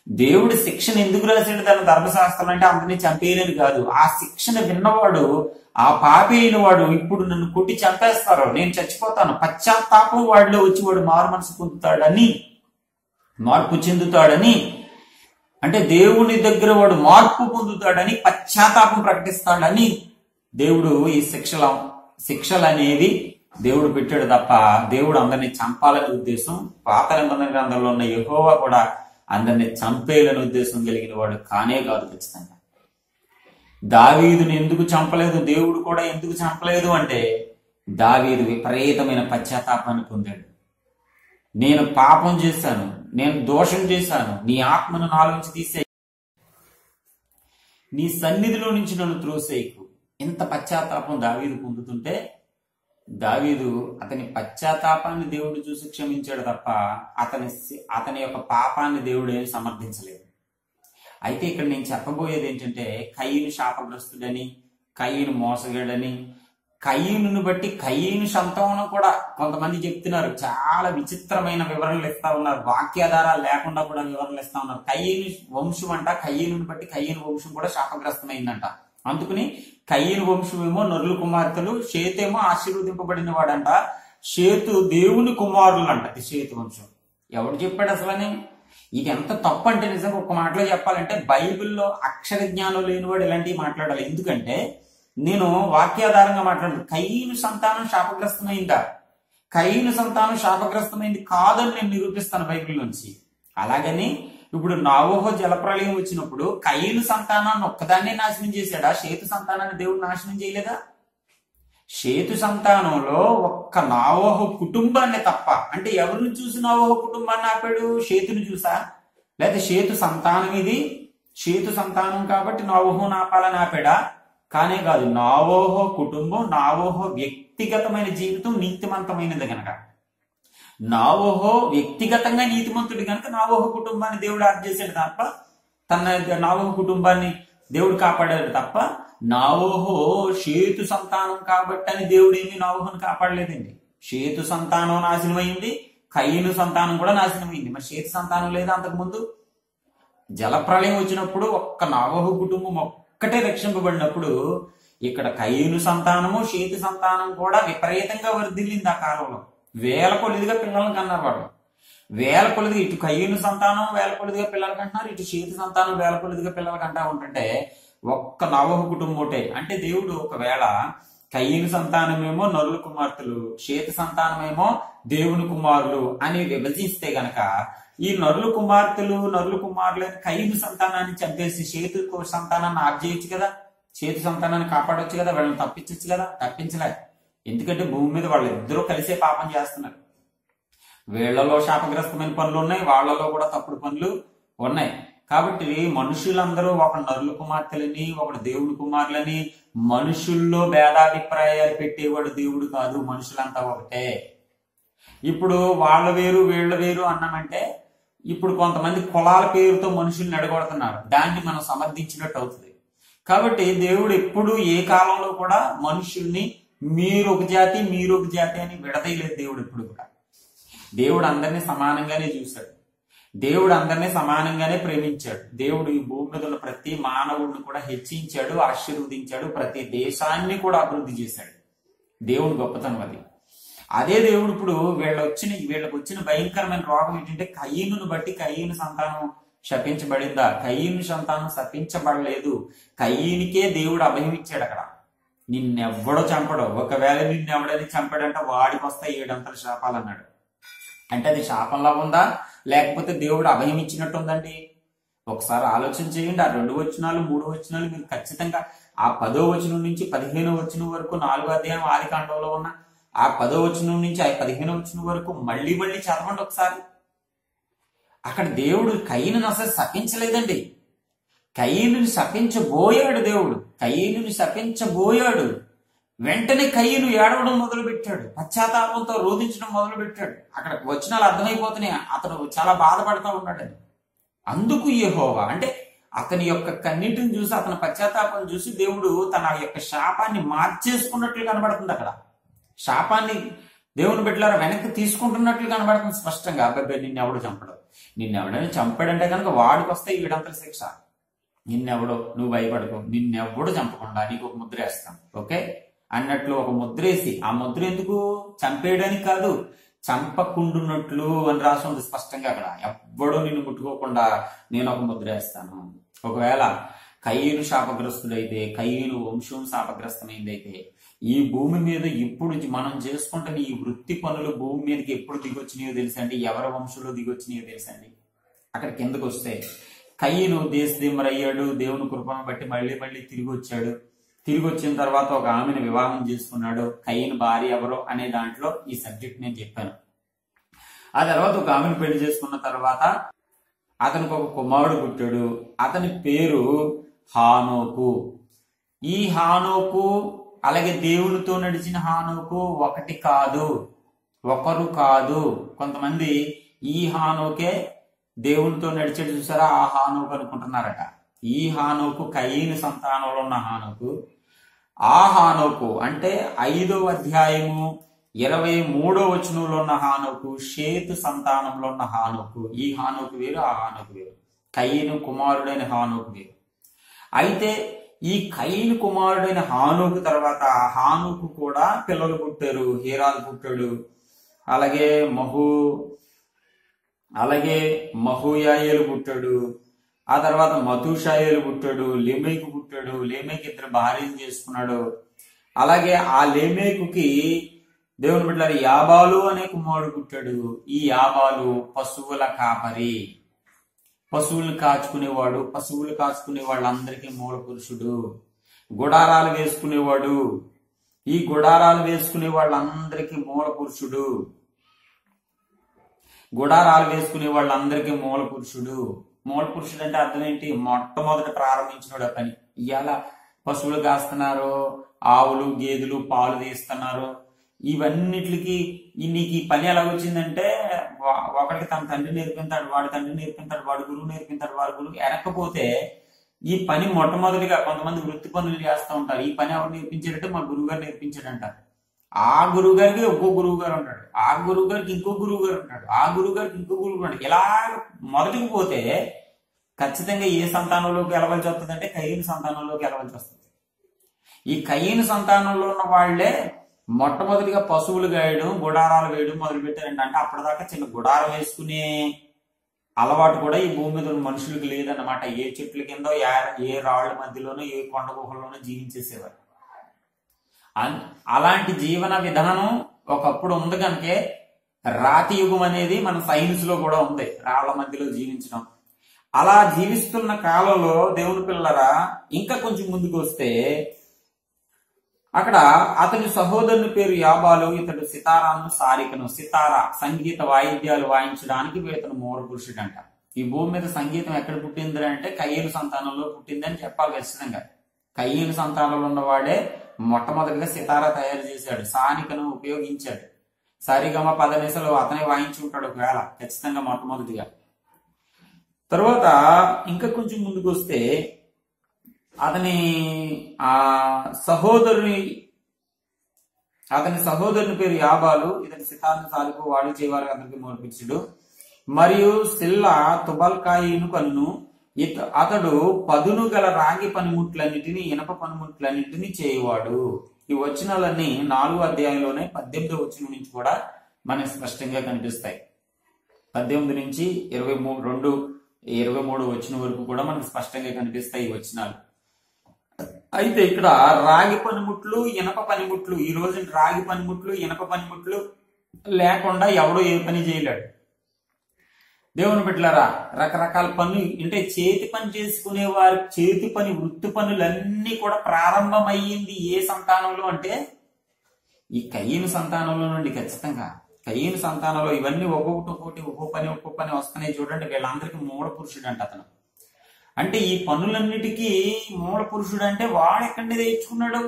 దేవుడి శిక్షను ఎందుకు రాశాడు తన ధర్మశాస్త్రం అంటే అందరినీ చంపేయలేని కాదు. ఆ శిక్షను విన్నవాడు, ఆ పాపి అయిన వాడు, ఇప్పుడు నన్ను కొట్టి చంపేస్తారు, నేను చచ్చిపోతాను, పశ్చాత్తాపం వాడిలో వచ్చి వాడు మారు మనసు పొందుతాడని, మార్పు చెందుతాడని, అంటే దేవుని దగ్గర వాడు మార్పు పొందుతాడని, పశ్చాత్తాపం ప్రకటిస్తాడని దేవుడు ఈ శిక్షలు అనేవి దేవుడు పెట్టాడు తప్ప దేవుడు అందరినీ చంపాలనే ఉద్దేశం, పాత నిబంధన గ్రంథంలో ఉన్న యెహోవా కూడా అందరినీ చంపేయాలనే ఉద్దేశం కలిగిన వాడు కానే కాదు. ఖచ్చితంగా దావీదుని ఎందుకు చంపలేదు, దేవుడు కూడా ఎందుకు చంపలేదు అంటే, దావీదు విపరీతమైన పశ్చాత్తాపాన్ని పొందాడు. నేను పాపం చేశాను, నేను దోషం చేశాను, నీ ఆత్మను నాలోంచి తీసేయి, నీ సన్నిధిలో నుంచి నన్ను త్రోసేయకు. ఇంత పశ్చాత్తాపం దావీదు పొందుతుంటే, దావీదు అతని పశ్చాత్తాపాన్ని దేవుడు చూసి క్షమించాడు తప్ప అతని యొక్క పాపాన్ని దేవుడు ఏమి సమర్థించలేదు. అయితే ఇక్కడ నేను చెప్పబోయేది ఏంటంటే, కయీను శాపగ్రస్తుడని, కయీను మోసగాడని, కయీనుని బట్టి కయీను సంతానం కూడా కొంతమంది చెప్తున్నారు. చాలా విచిత్రమైన వివరణలు ఇస్తా ఉన్నారు, వాక్యాధారాలు లేకుండా కూడా వివరణలు ఇస్తా ఉన్నారు. కయీను వంశం అంట, కయీనుని బట్టి కయీను వంశం కూడా శాపగ్రస్తమైందంట. అందుకని కయీను వంశం ఏమో నరుల కుమార్తెలు, షేతేమో ఆశీర్వదింపబడిన వాడంట, షేతు దేవుని కుమారులు అంట. షేతు వంశం ఎవడు చెప్పాడు అసలని? ఇది ఎంత తప్పు అంటే నిజంగా ఒక మాటలో చెప్పాలంటే బైబిల్లో అక్షర జ్ఞానం లేనివాడు ఇలాంటివి మాట్లాడాలి. ఎందుకంటే నేను వాక్యాధారంగా మాట్లాడుతున్నాను. కయీను సంతానం శాపగ్రస్తమైందా? కయీను సంతానం శాపగ్రస్తమైంది కాదని నేను నిరూపిస్తాను బైబిల్ నుంచి. అలాగని ఇప్పుడు నోవహు జలప్రళయం వచ్చినప్పుడు కయీను సంతానాన్ని ఒక్కదాన్నే నాశనం చేశాడా? షేతు సంతానాన్ని దేవుడు నాశనం చేయలేదా? షేతు సంతానంలో ఒక్క నోవహు కుటుంబాన్ని తప్ప, అంటే ఎవరిని చూసి నోవహు కుటుంబాన్ని ఆపాడు? షేతుని చూసా? లేదా షేతు సంతానం ఇది, షేతు సంతానం కాబట్టి నోవహుని ఆపాలని ఆపాడా? కానే కాదు. నోవహు కుటుంబం, నోవహు వ్యక్తిగతమైన జీవితం నీతిమంతమైనది గనక, నోవహు వ్యక్తిగతంగా నీతిమంతుడు గనక నోవహు కుటుంబాన్ని దేవుడు ఆప్ చేశాడు తప్ప, నోవహు కుటుంబాన్ని దేవుడు కాపాడాడు తప్ప, నోవహు షేతు సంతానం కాబట్టి అని దేవుడు ఏమి నోవహుని కాపాడలేదండి. షేతు సంతానం నాశనమైంది, కయీను సంతానం కూడా నాశనమైంది. మరి షేతు సంతానం లేదా అంతకుముందు? జలప్రళయం వచ్చినప్పుడు ఒక్క నోవహు కుటుంబం ఒక్కటే రక్షింపబడినప్పుడు ఇక్కడ కయీను సంతానము, షేతు సంతానం కూడా విపరీతంగా వర్ధిల్లింది ఆ కాలంలో. వేల కొలిదిగా పిల్లలను కన్నారు వాళ్ళు. వేల కొలిదిగా ఇటు కయీను సంతానం వేల కొలిదిగా పిల్లలు కంటున్నారు, ఇటు షేతు సంతానం వేల కొలిదిగా పిల్లలు కంటా ఉంటుంటే ఒక్క నోవహు కుటుంబం ఒకటే. అంటే దేవుడు ఒకవేళ కయీను సంతానమేమో నరుల కుమార్తెలు, షేతు సంతానమేమో దేవుని కుమారులు అని విభజిస్తే గనక ఈ నరుల కుమార్తెలు నరుల కుమారులు కయీను సంతానాన్ని చంపేసి షేతు సంతానాన్ని ఆప్ చేయొచ్చు కదా, షేతు సంతానాన్ని కాపాడొచ్చు కదా, వాళ్ళని తప్పించచ్చు కదా. తప్పించలే. ఎందుకంటే భూమి మీద వాళ్ళిద్దరూ కలిసే పాపం చేస్తున్నారు. వీళ్లలో శాపగ్రస్తమైన పనులు ఉన్నాయి, వాళ్లలో కూడా తప్పుడు పనులు ఉన్నాయి. కాబట్టి మనుషులందరూ ఒక నరుల కుమార్తెలని, ఒకడు దేవుని కుమారులని, మనుషుల్లో భేదాభిప్రాయాలు పెట్టేవాడు దేవుడు కాదు. మనుషులంతా ఒకటే. ఇప్పుడు వాళ్ళ వేరు వీళ్ళ వేరు అన్నామంటే ఇప్పుడు కొంతమంది కులాల పేరుతో మనుషుల్ని ఎడగొడుతున్నారు. దాన్ని మనం సమర్థించినట్టు అవుతుంది. కాబట్టి దేవుడు ఎప్పుడు ఏ కాలంలో కూడా మనుషుల్ని మీరు ఒక జాతి మీరు ఒక జాతి అని విడదీయలేదు. దేవుడు ఎప్పుడు కూడా దేవుడు అందరినీ సమానంగానే చూశాడు. దేవుడు అందరినీ సమానంగానే ప్రేమించాడు. దేవుడు ఈ భూమి మీద ఉన్న ప్రతి మానవుడిని కూడా హెచ్చించాడు, ఆశీర్వదించాడు, ప్రతి దేశాన్ని కూడా అభివృద్ధి చేశాడు. దేవుడు గొప్పతనం అది. అదే దేవుడు ఇప్పుడు వీళ్ళకి వచ్చిన భయంకరమైన రోగం ఏంటంటే కయీనును బట్టి కయీను సంతానం శపించబడిందా? కయీను సంతానం శపించబడలేదు. కయీనికే దేవుడు అభయం ఇచ్చాడు. అక్కడ నిన్నెవ్వడో చంపడో, ఒకవేళ నిన్నెవడని చంపాడంటే వాడికి వస్తాయి 7 అంతల శాపాలు అన్నాడు. అంటే అది శాపంలా ఉందా లేకపోతే దేవుడు అభయం ఇచ్చినట్టు ఉందండి? ఒకసారి ఆలోచన చేయండి. ఆ 2 వచనాలు 3 వచనాలు మీరు ఖచ్చితంగా ఆ 10వ వచనం నుంచి 15వ వచనం వరకు 4వ అధ్యాయం ఆదికాండంలో ఉన్న ఆ 10వ వచనం నుంచి ఆ 15వ వచనం వరకు మళ్ళీ చదవండి ఒకసారి. అక్కడ దేవుడు కయీనుని అసలు శపించలేదండి. కయీనుని శపించబోయాడు. దేవుడు కయీనుని శపించబోయాడు. వెంటనే కయీను ఏడవడం మొదలు పెట్టాడు, పశ్చాత్తాపంతో రోధించడం మొదలు పెట్టాడు. అక్కడ వచనాలు అర్థమైపోతున్నాయి, అతను చాలా బాధపడతా ఉన్నాడని. అందుకు యెహోవా అంటే అతని యొక్క కన్నీటిని చూసి, అతని పశ్చాత్తాపం చూసి దేవుడు తన యొక్క శాపాన్ని మార్చేసుకున్నట్లు కనబడుతుంది. అక్కడ శాపాన్ని దేవుని బిడ్డలారా వెనక్కి తీసుకుంటున్నట్లు కనబడుతుంది స్పష్టంగా. అబ్బాయి నిన్నెవడు చంపడు, నిన్నెవడని చంపాడంటే కనుక వాడికి వస్తాయి 7 అంతల శిక్ష. నిన్నెవడో, నువ్వు భయపడకు, నిన్నెవ్వడు చంపకుండా నీకు ఒక ముద్ర వేస్తాం, ఓకే అన్నట్లు ఒక ముద్రేసి, ఆ ముద్ర ఎందుకు? చంపేయడానికి కాదు, చంపకుండున్నట్లు అని రాసి ఉంది స్పష్టంగా. అక్కడ ఎవ్వడో నిన్ను ముట్టుకోకుండా నేను ఒక ముద్ర వేస్తాను. ఒకవేళ కయీను శాపగ్రస్తుడైతే, కయీను వంశం శాపగ్రస్తమైందైతే, ఈ భూమి మీద ఇప్పుడు మనం చేసుకుంటున్న ఈ వృత్తి పనులు భూమి మీదకి ఎప్పుడు దిగొచ్చినాయో తెలుసండి? ఎవరి వంశంలో దిగొచ్చినాయో తెలుసండి? అక్కడ కిందకు వస్తే కయీను దేశదిమ్మరయ్యాడు, దేవుని కృపను బట్టి మళ్ళీ తిరిగి వచ్చాడు. తిరిగి వచ్చిన తర్వాత ఒక ఆమెను వివాహం చేసుకున్నాడు. కయీను భార్య ఎవరో అనే దాంట్లో ఈ సబ్జెక్ట్ నేను చెప్పాను. ఆ తర్వాత ఒక ఆమెను పెళ్లి చేసుకున్న తర్వాత అతనికి ఒక కుమారుడు పుట్టాడు. అతని పేరు హానోకు. ఈ హానోకు అలాగే దేవునితో నడిచిన హానోకు ఒకటి కాదు, ఒకరు కాదు. కొంతమంది ఈ హానోకే దేవునితో నడిచేది చూసారా, ఆ హానోకు అనుకుంటున్నారట. ఈ హానోకు కయీను సంతానంలో ఉన్న హానోకు. ఆ హానోకు అంటే 5వ అధ్యాయము 23వ వచనంలో ఉన్న హానోకు షేతు సంతానంలో ఉన్న హానోకు. ఈ హానోకు వేరు, ఆ హానోకు వేరు. కయీను కుమారుడైన హానోకు వేరు. అయితే ఈ కయీను కుమారుడైన హానోకు తర్వాత హానోకు కూడా పిల్లలు పుట్టారు. హీరాలు పుట్టాడు, అలాగే అలాగే మహూయాయేలు పుట్టాడు. ఆ తర్వాత మతూషాయేలు పుట్టాడు. లేమేకు పుట్టాడు. లేమేకు 2 భార్యలు చేసుకున్నాడు. అలాగే ఆ లేమేకుకి దేవుని బిడ్డలారా యాబాలు అనే కుమారుడు పుట్టాడు. ఈ యాబాలు పశువుల కాపరి, పశువులను కాచుకునేవాడు. పశువులు కాచుకునే వాళ్ళందరికీ మూల పురుషుడు. గుడారాలు వేసుకునేవాడు. ఈ గుడారాలు వేసుకునే వాళ్ళందరికీ మూల పురుషుడు. గుడారాలు వేసుకునే వాళ్ళందరికీ మూల పురుషుడు. మూల పురుషుడు అంటే అర్థం ఏంటి? మొట్టమొదట ప్రారంభించినాడు ఆ పని. ఇవాళ పశువులు కాస్తున్నారు, ఆవులు గేదెలు పాలు తీస్తున్నారు. ఇవన్నిటికి నీకు ఈ పని ఎలా వచ్చిందంటే ఒకరికి తన తండ్రి నేర్పించాడు, వాడి తండ్రి నేర్పించాడు, వాడి గురువు నేర్పించాడు, వాడి గురువు ఎనకపోతే ఈ పని మొట్టమొదటిగా కొంతమంది వృత్తి పనులు చేస్తూ ఉంటారు. ఈ పని ఎవరు నేర్పించాడంటే మా గురువు గారు నేర్పించాడంటారు. ఆ గురువు గారికి ఒక్కో గురువు గారు ఉంటాడు, ఆ గురువు గారికి ఇంకో గురువు గారు ఉంటాడు, ఆ గురువు గారికి ఇంకో గురువు ఉంటాడు. ఇలా మొదటికి పోతే ఖచ్చితంగా ఏ సంతానంలోకి వెళ్ళవలసి వస్తుంది అంటే కయీను సంతానంలోకి వెళ్ళవలసి వస్తుంది. ఈ కయీను సంతానంలో ఉన్న వాళ్లే మొట్టమొదటిగా పశువులు గాయడం, గుడారాలు వేయడం మొదలు పెట్టారంట. అంటే అప్పటిదాకా చిన్న గుడారం వేసుకునే అలవాటు కూడా ఈ భూమి మీద ఉన్న మనుషులకు లేదన్నమాట. ఏ చెట్ల కిందో ఏ రాళ్ల మధ్యలోనో ఏ కొండ గుహల్లోనో జీవించేసేవారు. అలాంటి జీవన విధానం ఒకప్పుడు ఉంది కనుకే రాతి యుగం అనేది మన సైన్స్ లో కూడా ఉంది, రాళ్ల మధ్యలో జీవించడం. అలా జీవిస్తున్న కాలంలో దేవుని పిల్లరా ఇంకా కొంచెం ముందుకు వస్తే అక్కడ అతని సహోదరుని పేరు యాబాలు. ఇతడు సితారాను సారికను, సితారా సంగీత వాయిద్యాలు వాయించడానికి ఇతను మూల పురుషుడు అంట. ఈ భూమి మీద సంగీతం ఎక్కడ పుట్టింది అంటే కయీను సంతానంలో పుట్టిందని చెప్పాలి ఖచ్చితంగా. కయీను సంతానంలో ఉన్నవాడే మొట్టమొదటిగా సితారా తయారు చేశాడు, సానికను ఉపయోగించాడు. సరిగమ పదనిసలు అతనే వాయించి ఉంటాడు ఒకవేళ ఖచ్చితంగా మొట్టమొదటిగా. తర్వాత ఇంకా కొంచెం ముందుకు వస్తే అతని సహోదరుని పేరు యాబాలు. ఇతని సితార్ను సాలుకు వాడు చేయవారు అతనికి మోర్పించుడు. మరియు సిల్లా తుబల్కాయిను కన్ను. అతడు పదును గల రాగి పనిముట్లన్నిటినీ ఇనప పనిముట్లన్నిటినీ చేయవాడు. ఈ వచనాలన్నీ 4వ అధ్యాయంలోనే 18వ వచనం నుంచి కూడా మనకి స్పష్టంగా కనిపిస్తాయి. 18 నుంచి 23 వచనం వరకు కూడా మనకు స్పష్టంగా కనిపిస్తాయి ఈ వచనాలు. అయితే ఇక్కడ రాగి పనిముట్లు, ఇనప పనిముట్లు, ఈ రోజు రాగి పనిముట్లు, ఇనప పనిముట్లు లేకుండా ఎవడో ఏ పని చేయలేడు. దేవుని బిడ్డలారా రకరకాల పనులు అంటే చేతి పని చేసుకునే వారి చేతి పని వృత్తి పనులన్నీ కూడా ప్రారంభమయ్యింది ఏ సంతానంలో అంటే ఈ కయీను సంతానంలో నుండి. ఖచ్చితంగా కయీను సంతానంలో ఇవన్నీ ఒక్కొక్క పని వస్తున్నాయి చూడండి. వీళ్ళందరికీ మూల పురుషుడు అంట అతను. అంటే ఈ పనులన్నిటికీ మూల పురుషుడు అంటే వాడెక్కడ నేర్చుకున్నాడు?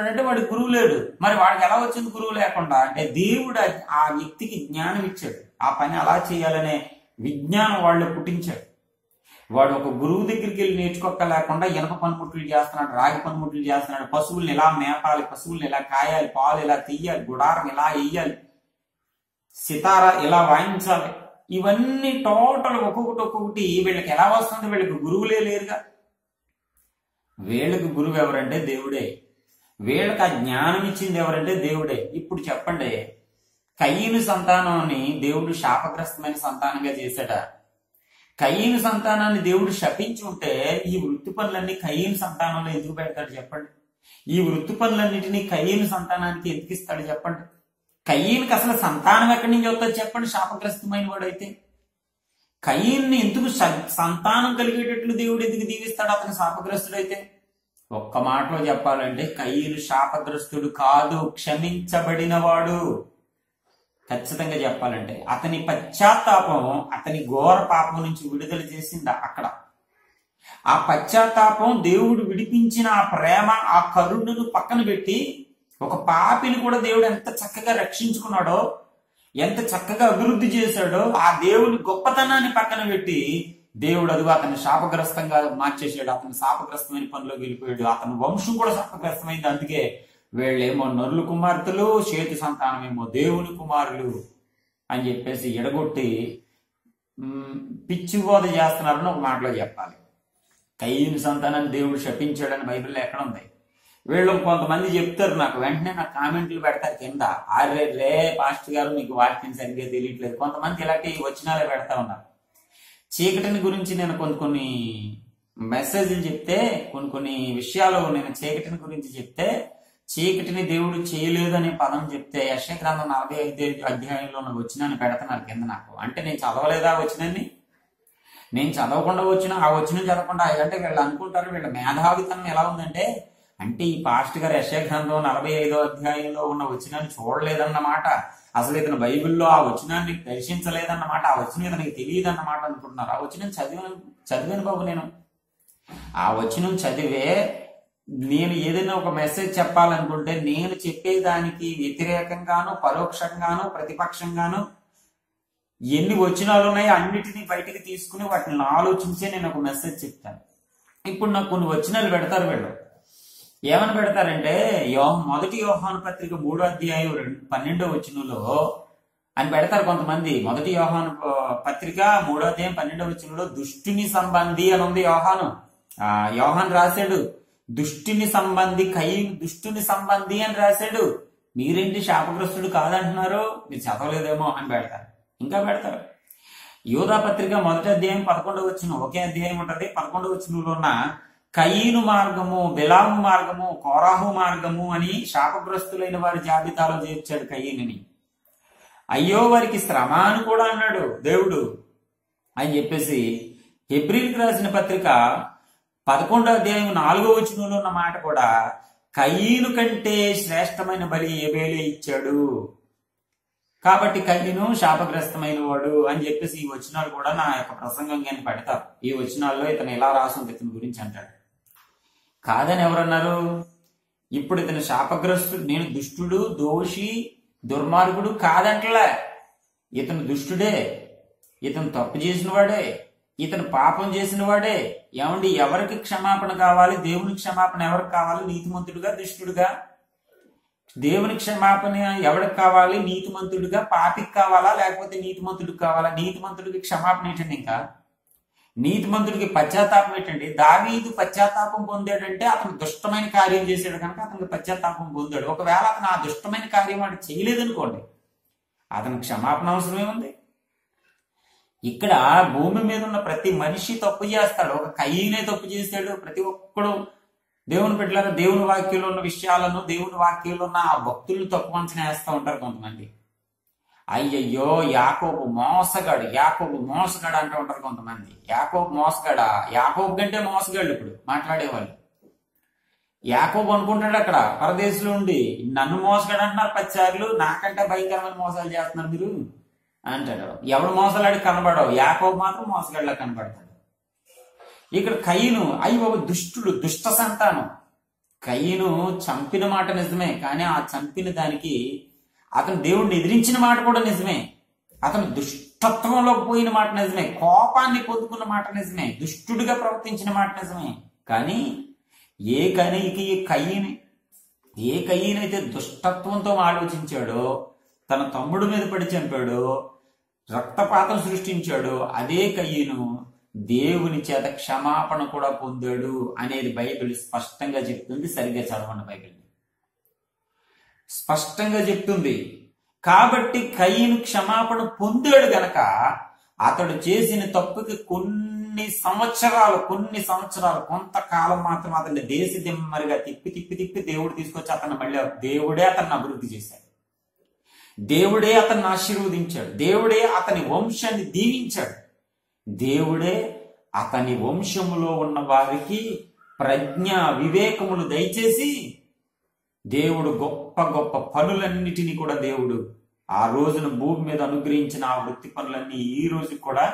అంటే వాడి గురువు లేడు. మరి వాడికి ఎలా వచ్చింది గురువు లేకుండా? అంటే దేవుడు ఆ వ్యక్తికి జ్ఞానం ఇచ్చాడు. ఆ పని అలా చేయాలనే విజ్ఞానం వాళ్ళు పుట్టించాడు. వాడు ఒక గురువు దగ్గరికి వెళ్ళి నేర్చుకోక లేకుండా ఇనప పనిముట్లు చేస్తున్నాడు, రాగి పనిముట్లు చేస్తున్నాడు. పశువుల్ని ఎలా మేపాలి, పశువుల్ని ఎలా కాయాలి, పాలు ఎలా తీయాలి, గుడారం ఎలా వేయాలి, సితార ఎలా వాయించాలి, ఇవన్నీ టోటల్ ఒక్కొక్కటి వీళ్ళకి ఎలా వస్తుంది? వీళ్ళకి గురువులే లేరుగా. వీళ్ళకి గురువు ఎవరంటే దేవుడే. వీళ్ళకి ఆ జ్ఞానం ఇచ్చింది ఎవరంటే దేవుడే. ఇప్పుడు చెప్పండి, కయీను సంతానాన్ని దేవుడు శాపగ్రస్తమైన సంతానంగా చేశాడ? కయీను సంతానాన్ని దేవుడు శపించి ఉంటే ఈ వృత్తి పనులన్నీ కయీను సంతానంలో ఎందుకు పెడతాడు చెప్పండి? ఈ వృత్తి పనులన్నిటినీ కయీను సంతానానికి ఎందుకు ఇస్తాడు చెప్పండి? కయీనుకి అసలు సంతానం ఎక్కడి నుంచి వస్తుంది చెప్పండి? శాపగ్రస్తమైన వాడైతే కయీన్ని ఎందుకు సంతానం కలిగేటట్లు దేవుడు ఎందుకు దీవిస్తాడు అతను శాపగ్రస్తుడైతే? ఒక్క మాటలో చెప్పాలంటే కయీను శాపగ్రస్తుడు కాదు, క్షమించబడినవాడు. ఖచ్చితంగా చెప్పాలంటే అతని పశ్చాత్తాపం అతని ఘోర పాపం నుంచి విడుదల చేసింది అక్కడ. ఆ పశ్చాత్తాపం దేవుడు విడిపించిన ఆ ప్రేమ, ఆ కరుణను పక్కన పెట్టి ఒక పాపిని కూడా దేవుడు ఎంత చక్కగా రక్షించుకున్నాడో, ఎంత చక్కగా అభివృద్ధి చేశాడో, ఆ దేవుని గొప్పతనాన్ని పక్కన పెట్టి దేవుడు అదిగో అతన్ని శాపగ్రస్తంగా మార్చేసాడు. అతను శాపగ్రస్తమైన పనిలోకి వెళ్ళిపోయాడు. అతని వంశం కూడా శాపగ్రస్తమైంది. అందుకే వీళ్ళేమో నరులు కుమార్తెలు, చేతి సంతానమేమో దేవుని కుమారులు అని చెప్పేసి ఎడగొట్టి పిచ్చిబోధ చేస్తున్నారని ఒక మాటలో చెప్పాలి. కయీను సంతానాన్ని దేవుడు శపించాడని బైబిల్లో ఎక్కడ ఉంది? వీళ్ళు కొంతమంది చెప్తారు నాకు, వెంటనే నాకు కామెంట్లు పెడతారు కింద, అరే రే పాస్టర్ గారు మీకు వాక్యం సరిగ్గా తెలియట్లేదు. కొంతమంది ఇలాంటి వచనాలే పెడతా ఉన్నారు. చీకటిని గురించి నేను కొన్ని మెసేజ్లు చెప్తే, కొన్ని విషయాలు నేను చీకటిని గురించి చెప్తే, చీకటిని దేవుడు చేయలేదు అనే పదం చెప్తే యెషయా గ్రంథం 45 అధ్యాయంలో ఉన్న వచనాన్ని పెడుతున్నారు కింద నాకు. అంటే నేను చదవలేదా వచనాన్ని? నేను చదవకుండా వచ్చిన ఆ వచనం చదవకుండా, అంటే వీళ్ళు అనుకుంటారు వీళ్ళ మేధావితనం ఎలా ఉందంటే, అంటే ఈ పాస్టర్ గారు యెషయా గ్రంథం 45 అధ్యాయంలో ఉన్న వచనాన్ని చూడలేదన్నమాట, అసలు ఇతను బైబిల్లో ఆ వచనాన్ని దర్శించలేదన్నమాట, ఆ వచనం ఇతనికి తెలియదన్నమాట అనుకుంటున్నారు. ఆ వచనం చదివాను బాబు. నేను ఆ వచనం చదివే నేను ఏదైనా ఒక మెసేజ్ చెప్పాలనుకుంటే, నేను చెప్పేదానికి వ్యతిరేకంగాను పరోక్షంగాను ప్రతిపక్షంగాను ఎన్ని వచనాలు ఉన్నాయో అన్నిటినీ బయటికి తీసుకుని వాటిని ఆలోచించే నేను ఒక మెసేజ్ చెప్తాను. ఇప్పుడు నాకు కొన్ని వచనాలు పెడతారు వీళ్ళు. ఏమని పెడతారంటే, మొదటి యోహాను పత్రిక 3వ అధ్యాయం 12వ వచనంలో అని పెడతారు కొంతమంది. మొదటి యోహాను పత్రిక 3వ అధ్యాయం 12వ వచనంలో దుష్టుని సంబంధి అని ఉంది. యోహాను రాశాడు దుష్టుని సంబంధి, దుష్టుని సంబంధి అని రాశాడు. మీరేంటి శాపగ్రస్తుడు కాదంటున్నారు, మీరు చదవలేదేమో అని పెడతారు. ఇంకా పెడతారు యోధా పత్రిక 1వ అధ్యాయం 11వ వచనం, ఒకే అధ్యాయం ఉంటది. 11వ వచనంలో ఉన్న కయీను మార్గము, బిలాము మార్గము, కోరాహు మార్గము అని శాపగ్రస్తులైన వారి జాబితాలో చేర్చాడు కయీనుని. అయ్యో వారికి శ్రమ అని కూడా అన్నాడు దేవుడు అని చెప్పేసి హెబ్రీయులకు రాసిన పత్రిక 11వ అధ్యాయం 4వ వచనంలో ఉన్న మాట కూడా, కయీను కంటే శ్రేష్టమైన బలి ఏబేలే ఇచ్చాడు, కాబట్టి కయీను శాపగ్రస్తమైన వాడు అని చెప్పేసి ఈ వచనాలు కూడా నా యొక్క ప్రసంగంగా పెడతారు. ఈ వచనాల్లో ఇతను ఇలా రాసుంది ఇతని గురించి అంటాడు. కాదని ఎవరన్నారు? ఇప్పుడు ఇతను శాపగ్రస్తుడు, నేను దుష్టుడు, దోషి, దుర్మార్గుడు కాదంటలే. ఇతను దుష్టుడే, ఇతను తప్పు చేసిన వాడే, ఇతను పాపం చేసిన వాడే. ఏమండి, ఎవరికి క్షమాపణ కావాలి? దేవునికి క్షమాపణ ఎవరికి కావాలి? నీతిమంతుడుగా, దుష్టుడుగా? దేవునికి క్షమాపణ ఎవరికి కావాలి? నీతిమంతుడిగా, పాపికి కావాలా లేకపోతే నీతిమంతుడికి కావాలా? నీతిమంతుడికి క్షమాపణ ఏంటండి? ఇంకా నీతిమంతుడికి పశ్చాత్తాపం ఏంటండి? దావీదు పశ్చాత్తాపం పొందాడంటే అతను దుష్టమైన కార్యం చేశాడు కనుక అతనికి పశ్చాత్తాపం పొందాడు. ఒకవేళ అతను ఆ దుష్టమైన కార్యం వాడు చేయలేదనుకోండి, అతనికి క్షమాపణ అవసరమే ఉంది. ఇక్కడ భూమి మీద ఉన్న ప్రతి మనిషి తప్పు చేస్తాడు. ఒక కయీనే తప్పు చేశాడు. ప్రతి ఒక్కడు దేవుని బిడ్డలారా, దేవుని వాక్యంలో ఉన్న విషయాలను, దేవుని వాక్యంలో ఉన్న ఆ భక్తులను తప్పు అంచనా వేస్తూ ఉంటారు కొంతమంది. అయ్యయ్యో యాకోబు మోసగాడు అంటూ ఉంటారు కొంతమంది. యాకోబు మోసగాడా? యాకోబు కంటే మోసగాళ్ళు ఇప్పుడు మాట్లాడేవాళ్ళు. యాకోబు అనుకుంటాడు అక్కడ పరదేశంలో ఉండి, నన్ను మోసగాడు అంటున్నారు 10 సార్లు, నాకంటే భయంకరమైన మోసాలు చేస్తున్నారు మీరు అంటాడు. ఎవడు మోసలాడికి కనబడవు, యాకోబు మాత్రం మోసగాడిలా కనబడతాడు. ఇక్కడ కయీను అయ్యో దుష్టుడు, దుష్ట సంతానం. కయీను చంపిన మాట నిజమే, కానీ ఆ చంపిన దానికి అతను దేవుడిని ఎదిరించిన మాట కూడా నిజమే. అతను దుష్టత్వంలోకి పోయిన మాట నిజమే, కోపాన్ని పొందుకున్న మాట నిజమే, దుష్టుడిగా ప్రవర్తించిన మాట నిజమే. కానీ ఏ కయీనైతే దుష్టత్వంతో ఆలోచించాడో, తన తమ్ముడు మీద పడి చంపాడో, రక్తపాతం సృష్టించాడో, అదే కయీను దేవుని చేత క్షమాపణ కూడా పొందాడు అనేది బైబిల్ స్పష్టంగా చెప్తుంది. సరిగ్గా చదవండి, బైబిల్ స్పష్టంగా చెప్తుంది. కాబట్టి కయీను క్షమాపణ పొందాడు గనక అతడు చేసిన తప్పుకి కొన్ని సంవత్సరాలు కొంతకాలం మాత్రం అతన్ని దేశ దిమ్మరిగా తిప్పి దేవుడు తీసుకొచ్చి అతను మళ్ళీ దేవుడే అతన్ని అభివృద్ధి చేశాడు. దేవుడే అతన్ని ఆశీర్వదించాడు. దేవుడే అతని వంశాన్ని దీవించాడు. దేవుడే అతని వంశములో ఉన్న వారికి ప్రజ్ఞ వివేకములు దయచేసి దేవుడు గొప్ప గొప్ప పనులన్నిటినీ కూడా దేవుడు ఆ రోజున భూమి మీద అనుగ్రహించిన ఆ వృత్తి పనులన్నీ ఈ రోజు కూడా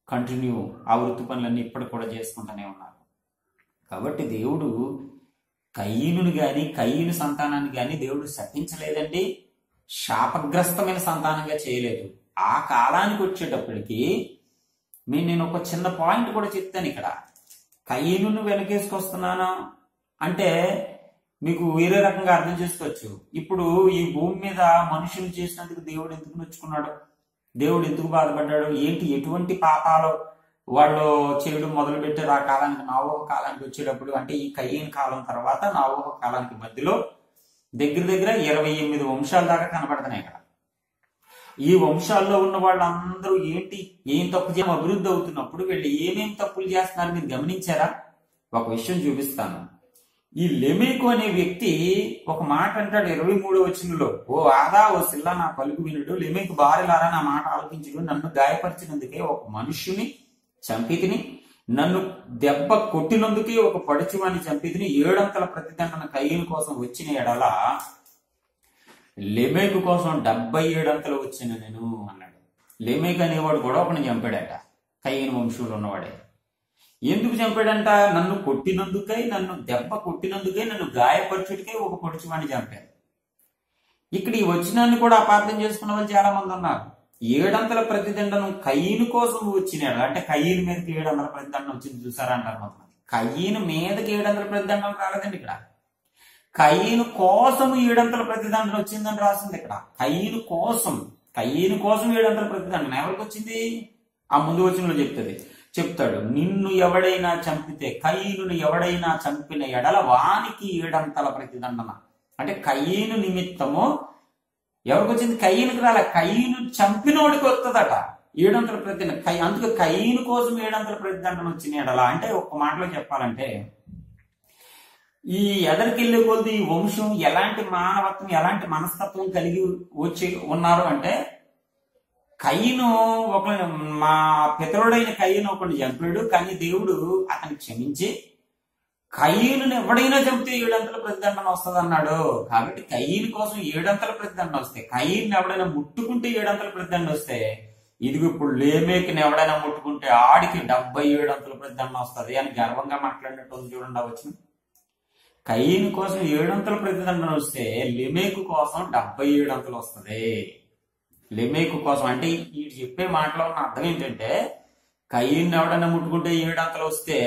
కంటిన్యూ, ఆ వృత్తి పనులన్నీ ఇప్పటికి కూడా చేసుకుంటూనే ఉన్నారు. కాబట్టి దేవుడు కయీనుని గాని కయీను సంతానాన్ని గాని దేవుడు శపించలేదండి, శాపగ్రస్తమైన సంతానంగా చేయలేదు. ఆ కాలానికి వచ్చేటప్పటికి నేను ఒక చిన్న పాయింట్ కూడా చెప్తాను. ఇక్కడ కయీనును వెనకేసుకొస్తున్నాను అంటే మీకు వేరే రకంగా అర్థం చేసుకోవచ్చు. ఇప్పుడు ఈ భూమి మీద మనుషులు చేసినందుకు దేవుడు ఎందుకు నొచ్చుకున్నాడు, దేవుడు ఎందుకు బాధపడ్డాడు, ఏంటి ఎటువంటి పాపాలు వాళ్ళు చేయడం మొదలు పెట్టారు. ఆ కాలానికి నావోహ కాలానికి వచ్చేటప్పుడు, అంటే ఈ కయీన్ కాలం తర్వాత నావోహ కాలానికి మధ్యలో దగ్గర దగ్గర 28 వంశాల దాకా కనబడుతున్నాయి ఇక్కడ. ఈ వంశాల్లో ఉన్న వాళ్ళందరూ ఏం తప్పు చేయడం అభివృద్ధి అవుతున్నప్పుడు వీళ్ళు ఏమేం తప్పులు చేస్తున్నారు మీరు గమనించారా? ఒక విషయం చూపిస్తాను. ఈ లెమేకు అనే వ్యక్తి ఒక మాట అంటాడు 23వ వచనంలో, ఓ ఆదా ఓ సిల్లా నా పలుకు వినుడు, లెమేకు భార్యలారా నా మాట ఆలకించుడు, నన్ను గాయపరిచినందుకే ఒక మనుష్యుని చంపితిని, నన్ను దెబ్బ కొట్టినందుకే ఒక పడుచువాన్ని చంపితిని, 7 ప్రతిదండన కయీను కోసం వచ్చిన ఎడల లెమేకు కోసం 77 వచ్చిన నేను అన్నాడు. లెమేకు అనేవాడు కూడా ఒకరిని చంపాడట, కయీను వంశంలో ఉన్నవాడే. ఎందుకు చంపాడంట? నన్ను కొట్టినందుకై, నన్ను దెబ్బ కొట్టినందుకై, నన్ను గాయపరచుడికై ఒక పొడుచువాడిని చంపాడు. ఇక్కడ ఈ వచనాన్ని కూడా అపార్థం చేసుకున్న వాళ్ళు చాలా మంది ఉన్నారు. 7 ప్రతిదండనం కయీను కోసం వచ్చినాడు, అంటే కయీను మీదకి 7 ప్రతిదండం వచ్చింది చూసారా అంటారు మొత్తం. కయీను మీదకి 7 ప్రతిదండం రాలేదండి ఇక్కడ, కయీను కోసం 7 ప్రతిదండన వచ్చిందని రాసింది ఇక్కడ. కయీను కోసం 7 ప్రతిదండన ఎవరికి వచ్చింది? ఆ ముందు వచనంలో చెప్తాడు, నిన్ను ఎవడైనా చంపితే, కయీనుని ఎవడైనా చంపిన ఎడల వానికి 7 ప్రతిదండన. అంటే కయీను నిమిత్తము ఎవరికి వచ్చింది? కయీనుకి రాలే, కయీను చంపినోడికి వస్తుందట 7 ప్రతిదండన. అందుకే కయీను కోసం 7 ప్రతిదండన వచ్చిన ఎడల, అంటే ఒక్క మాటలో చెప్పాలంటే ఈ ఎదరికెళ్ళే కొద్ది ఈ వంశం ఎలాంటి మానవత్వం, ఎలాంటి మనస్తత్వం కలిగి ఉన్నారు అంటే, కయీను మా పితరుడైన కయీను ఒకరిని చంపాడు, కానీ దేవుడు అతన్ని క్షమించి కయీనుని ఎవడైనా చంపితే 7 ప్రతిదండన వస్తుంది అన్నాడు. కాబట్టి కయీను కోసం 7 ప్రతిదండన వస్తే, కయీను ఎవడైనా ముట్టుకుంటే 7 ప్రతిదండన వస్తే, ఇదిగో ఇప్పుడు లేమేకిని ఎవడైనా ముట్టుకుంటే ఆడికి 77 ప్రతిదండన వస్తుంది అని గర్వంగా మాట్లాడినట్టు చూడండి వచ్చిన. కయీను కోసం 7 ప్రతిదండన వస్తే లెమేకు కోసం 77 వస్తుంది. లెమేకు కోసం అంటే ఈ చెప్పే మాటలో ఉన్న అర్థం ఏంటంటే, కయీను ఎవడన్నా ముట్టుకుంటే 7 వస్తే,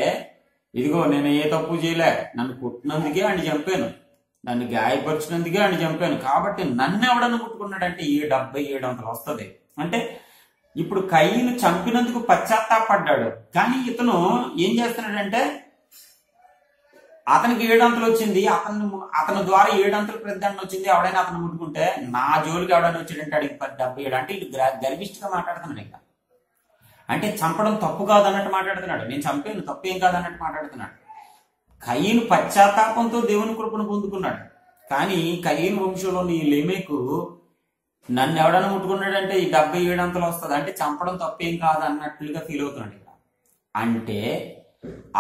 ఇదిగో నేను ఏ తప్పు చేయలే, నన్ను కొట్టినందుకే ఆయన చంపాను, నన్ను గాయపరిచినందుకే ఆయన చంపాను, కాబట్టి నన్ను ఎవడన్నా ముట్టుకున్నాడంటే 77 వస్తుంది. అంటే ఇప్పుడు కయీను చంపినందుకు పశ్చాత్తాపడ్డాడు, కానీ ఇతను ఏం చేస్తున్నాడంటే అతనికి 7 వచ్చింది, అతని ద్వారా 7 ప్రతిదండన వచ్చింది, ఎవడైనా అతను ముట్టుకుంటే నా జోలికి ఎవడైనా వచ్చాడంటే అడిగి 77. అంటే ఇటు గర్విష్ఠగా మాట్లాడుతున్నాడు ఇంకా. అంటే చంపడం తప్పు కాదన్నట్టు మాట్లాడుతున్నాడు, నేను చంపాను తప్పేం కాదన్నట్టు మాట్లాడుతున్నాడు. కయీను పశ్చాత్తాపంతో దేవుని కృపను పొందుకున్నాడు, కానీ కయీను వంశంలోని ఈ లెమేకు నన్ను ఎవడైనా ముట్టుకున్నాడంటే ఈ 77 వస్తుంది, అంటే చంపడం తప్పేం కాదన్నట్లుగా ఫీల్ అవుతున్నాడు ఇక్కడ. అంటే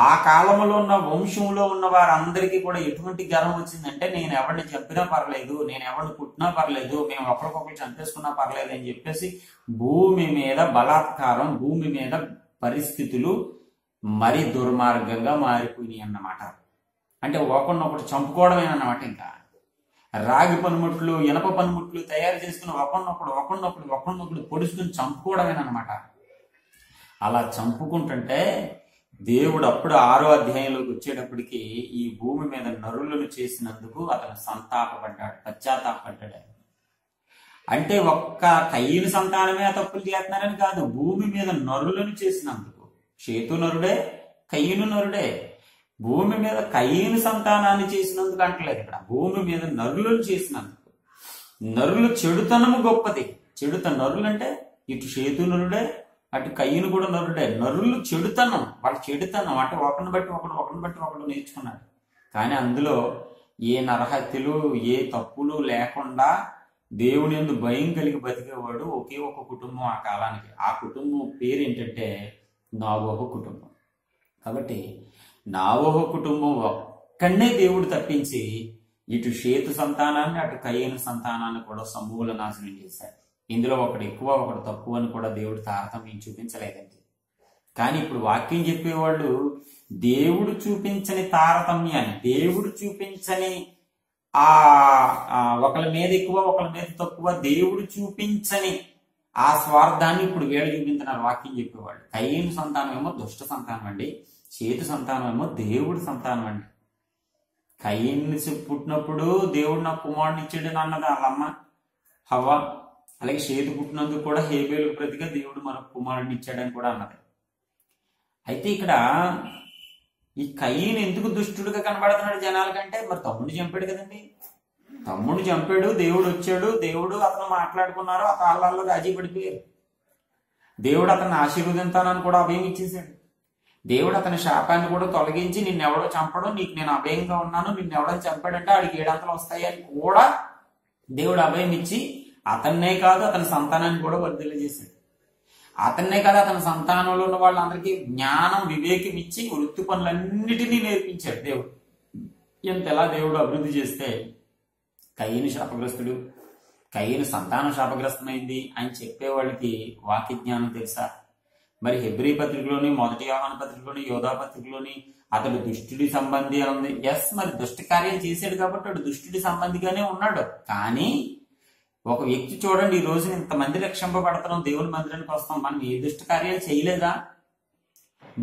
ఆ కాలంలో ఉన్న వంశంలో ఉన్న వారందరికీ కూడా ఎటువంటి గర్వం వచ్చిందంటే, నేను ఎవరిని చంపినా పర్లేదు, నేను ఎవరిని పుట్టినా పర్లేదు, మేము ఒకరికొకరు చంపేసుకున్నా పర్లేదు అని చెప్పేసి భూమి మీద బలాత్కారం, భూమి మీద పరిస్థితులు మరి దుర్మార్గంగా మారిపోయినాయి అన్నమాట. అంటే ఒకరినొకటి చంపుకోవడమేనన్నమాట. ఇంకా రాగి పనిముట్లు, ఇనప పనిముట్లు తయారు చేసుకుని ఒకరినొకడు పొడుచుకుని చంపుకోవడమేనమాట. అలా చంపుకుంటుంటే దేవుడు అప్పుడు 6వ అధ్యాయంలోకి వచ్చేటప్పటికి ఈ భూమి మీద నరులను చేసినందుకు అతను పశ్చాత్తాపడ్డాడు. అంటే ఒక్క కయీను సంతానమే ఆ తప్పులు చేస్తున్నారని కాదు, భూమి మీద నరులను చేసినందుకు. షేతు నరుడే, కయీను నరుడే. భూమి మీద కయీను సంతానాన్ని చేసినందుకు అంటలేదు ఇక్కడ, భూమి మీద నరులను చేసినందుకు. నరులు చెడుతనము గొప్పది. నరులు అంటే ఇటు షేతు నరుడే, అటు కయీను కూడా నరుడే. నరులు చెడుతనం, వాళ్ళ చెడుతనం అంటే ఒకరిని బట్టి ఒకడు నేర్చుకున్నాడు. కానీ అందులో ఏ నరహత్యలు, ఏ తప్పులు లేకుండా దేవుని యందు భయం కలిగి బతికేవాడు ఒకే ఒక కుటుంబం ఆ కాలానికి. ఆ కుటుంబం పేరు ఏంటంటే నావోహు కుటుంబం. కాబట్టి నావోహు కుటుంబం ఒక్కడే దేవుడు తప్పించి ఇటు షేతు సంతానాన్ని, అటు కయీను సంతానాన్ని కూడా సమూల నాశనం చేశాడు. ఇందులో ఒకడు ఎక్కువ, ఒకడు తక్కువ అని కూడా దేవుడు తారతమ్యం చూపించలేదండి. కానీ ఇప్పుడు వాక్యం చెప్పేవాళ్ళు దేవుడు చూపించని తారతమ్యాన్ని, దేవుడు చూపించని ఒకళ్ళ మీద ఎక్కువ, ఒకళ్ళ మీద తక్కువ, దేవుడు చూపించని ఆ స్వార్థాన్ని ఇప్పుడు వీళ్ళు చూపించినారు వాక్యం చెప్పేవాళ్ళు. కయీను సంతానం ఏమో దుష్ట సంతానం అండి, షేతు సంతానం ఏమో దేవుడి సంతానం అండి. కయీను పుట్టినప్పుడు దేవుడు నాకు కుమారుని ఇచ్చాడని అన్నది వాళ్ళమ్మ హవ్వ. అలాగే షేతు పుట్టినందుకు కూడా హేబేలు ప్రతిగా దేవుడు మనకు కుమారుడిని ఇచ్చాడని కూడా అన్నది. అయితే ఇక్కడ ఈ కయీను ఎందుకు దుష్టుడుగా కనబడుతున్నాడు జనాలకంటే, మరి తమ్ముడు చంపాడు కదండి. తమ్ముడు చంపాడు, దేవుడు వచ్చాడు, దేవుడు అతను మాట్లాడుకున్నారు, ఆ తాళ్ళల్లో రాజీ పడిపోయారు. దేవుడు అతన్ని ఆశీర్వదింతానని కూడా అభయం ఇచ్చేసాడు. దేవుడు అతని శాపాన్ని కూడా తొలగించి, నిన్నెవడో చంపడం, నీకు నేను అభయంగా ఉన్నాను, నిన్నెవడో చంపాడంటే ఆడికి 7 అంతలు వస్తాయి అని కూడా దేవుడు అభయం ఇచ్చి, అతన్నే కాదు అతని సంతానాన్ని కూడా వర్ధిల్లజేశాడు. అతన్నే కాదు అతని సంతానంలో ఉన్న వాళ్ళందరికీ జ్ఞానం, వివేకం ఇచ్చి వృత్తి పనులన్నిటినీ నేర్పించాడు దేవుడు. ఎంతలా దేవుడు అభివృద్ధి చేస్తే కయీను శాపగ్రస్తుడు, కయీను సంతానం శాపగ్రస్తమైంది అని చెప్పేవాళ్ళకి వాక్య జ్ఞానం తెలుసా? మరి హెబ్రీ పత్రికలోని, మొదటి యోహాను పత్రికలోని, యోధా పత్రికలోని అతడు దుష్టుడి సంబంధి అని ఉంది. ఎస్, మరి దుష్ట కార్యం చేశాడు కాబట్టి వాడు దుష్టుడి సంబంధిగానే ఉన్నాడు. కానీ ఒక వ్యక్తి చూడండి, ఈ రోజు ఇంతమంది రక్షింపబడతాం, దేవుని మందిరానికి వస్తాం, మనం ఏ దుష్ట కార్యాలు చేయలేదా?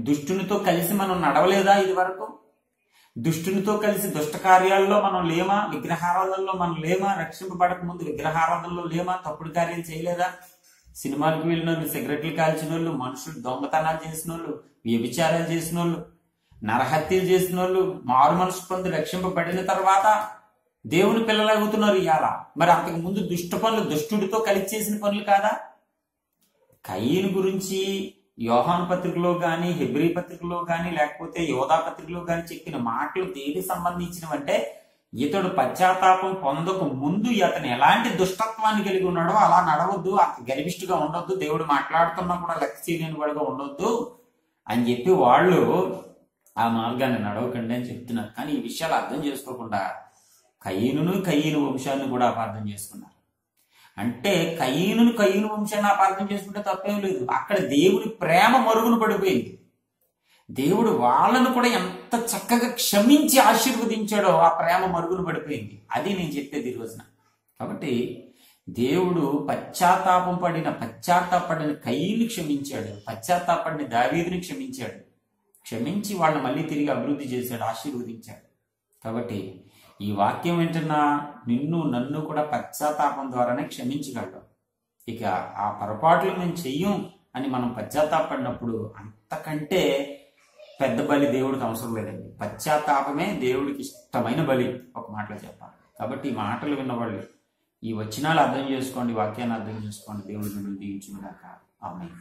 దుష్టునితో కలిసి మనం నడవలేదా? ఇది వరకు దుష్టునితో కలిసి దుష్ట కార్యాల్లో మనం లేమా? విగ్రహారాధనలో మనం లేమా? రక్షింపబడక ముందు విగ్రహారాధనలో లేమా? తప్పుడు కార్యాలు చేయలేదా? సినిమాలకు వెళ్ళిన వాళ్ళు, సిగరెట్లు కాల్చిన వాళ్ళు, మనుషులు దొంగతనాలు చేసిన వాళ్ళు, వ్యభిచారాలు చేసిన వాళ్ళు, నరహత్యలు చేసిన వాళ్ళు, మారు మనసు పొంది రక్షింపబడిన తర్వాత దేవుని పిల్లలు అవుతున్నారు ఇవాళ. మరి అంతకు ముందు దుష్ట పనులు, దుష్టుడితో కలిసి చేసిన పనులు కాదా? కయీను గురించి యోహాను పత్రికలో గాని, హెబ్రీ పత్రికలో గాని, లేకపోతే యోధా పత్రికలో గాని చెప్పిన మాటలు దేనికి సంబంధించినవంటే, ఇతడు పశ్చాత్తాపం పొందక ముందు అతను ఎలాంటి దుష్టత్వాన్ని కలిగి ఉన్నాడో అలా నడవద్దు, అతను గర్విష్ఠుగా ఉండొద్దు, దేవుడు మాట్లాడుతున్నా కూడా లక్ష్య చేయలేని వాడుగా ఉండొద్దు అని చెప్పి వాళ్ళు ఆ మార్గాన్ని నడవకండి అని చెప్తున్నారు. కానీ ఈ విషయాలు అర్థం చేసుకోకుండా కయీను వంశాన్ని కూడా అపార్థం చేసుకున్నారు. అంటే కయీను వంశాన్ని అపార్థం చేసుకుంటే తప్పేం లేదు. అక్కడ దేవుని ప్రేమ మరుగున పడిపోయింది. దేవుడు వాళ్ళను కూడా ఎంత చక్కగా క్షమించి ఆశీర్వదించాడో ఆ ప్రేమ మరుగున పడిపోయింది. అది నేను చెప్పేది ఈ రోజున. కాబట్టి దేవుడు పశ్చాత్తాపడిన కయీను క్షమించాడు, పశ్చాత్తాపడిన దావీదుని క్షమించాడు, క్షమించి వాళ్ళని మళ్ళీ తిరిగి అభివృద్ధి చేశాడు, ఆశీర్వదించాడు. కాబట్టి ఈ వాక్యం వింటున్నా నిన్ను నన్ను కూడా పశ్చాత్తాపం ద్వారానే క్షమించగలడు. ఇక ఆ పొరపాట్లు మేము చెయ్యం అని మనం పశ్చాత్తాపడినప్పుడు అంతకంటే పెద్ద బలి దేవుడికి అవసరం లేదండి. పశ్చాత్తాపమే దేవుడికి ఇష్టమైన బలి, ఒక మాటలో చెప్పాలి. కాబట్టి ఈ మాటలు విన్నవాళ్ళు ఈ వచనాలు అర్థం చేసుకోండి, వాక్యాన్ని అర్థం చేసుకోండి. దేవుడి మిమ్మల్ని దీవించుగాక. ఆమేన్.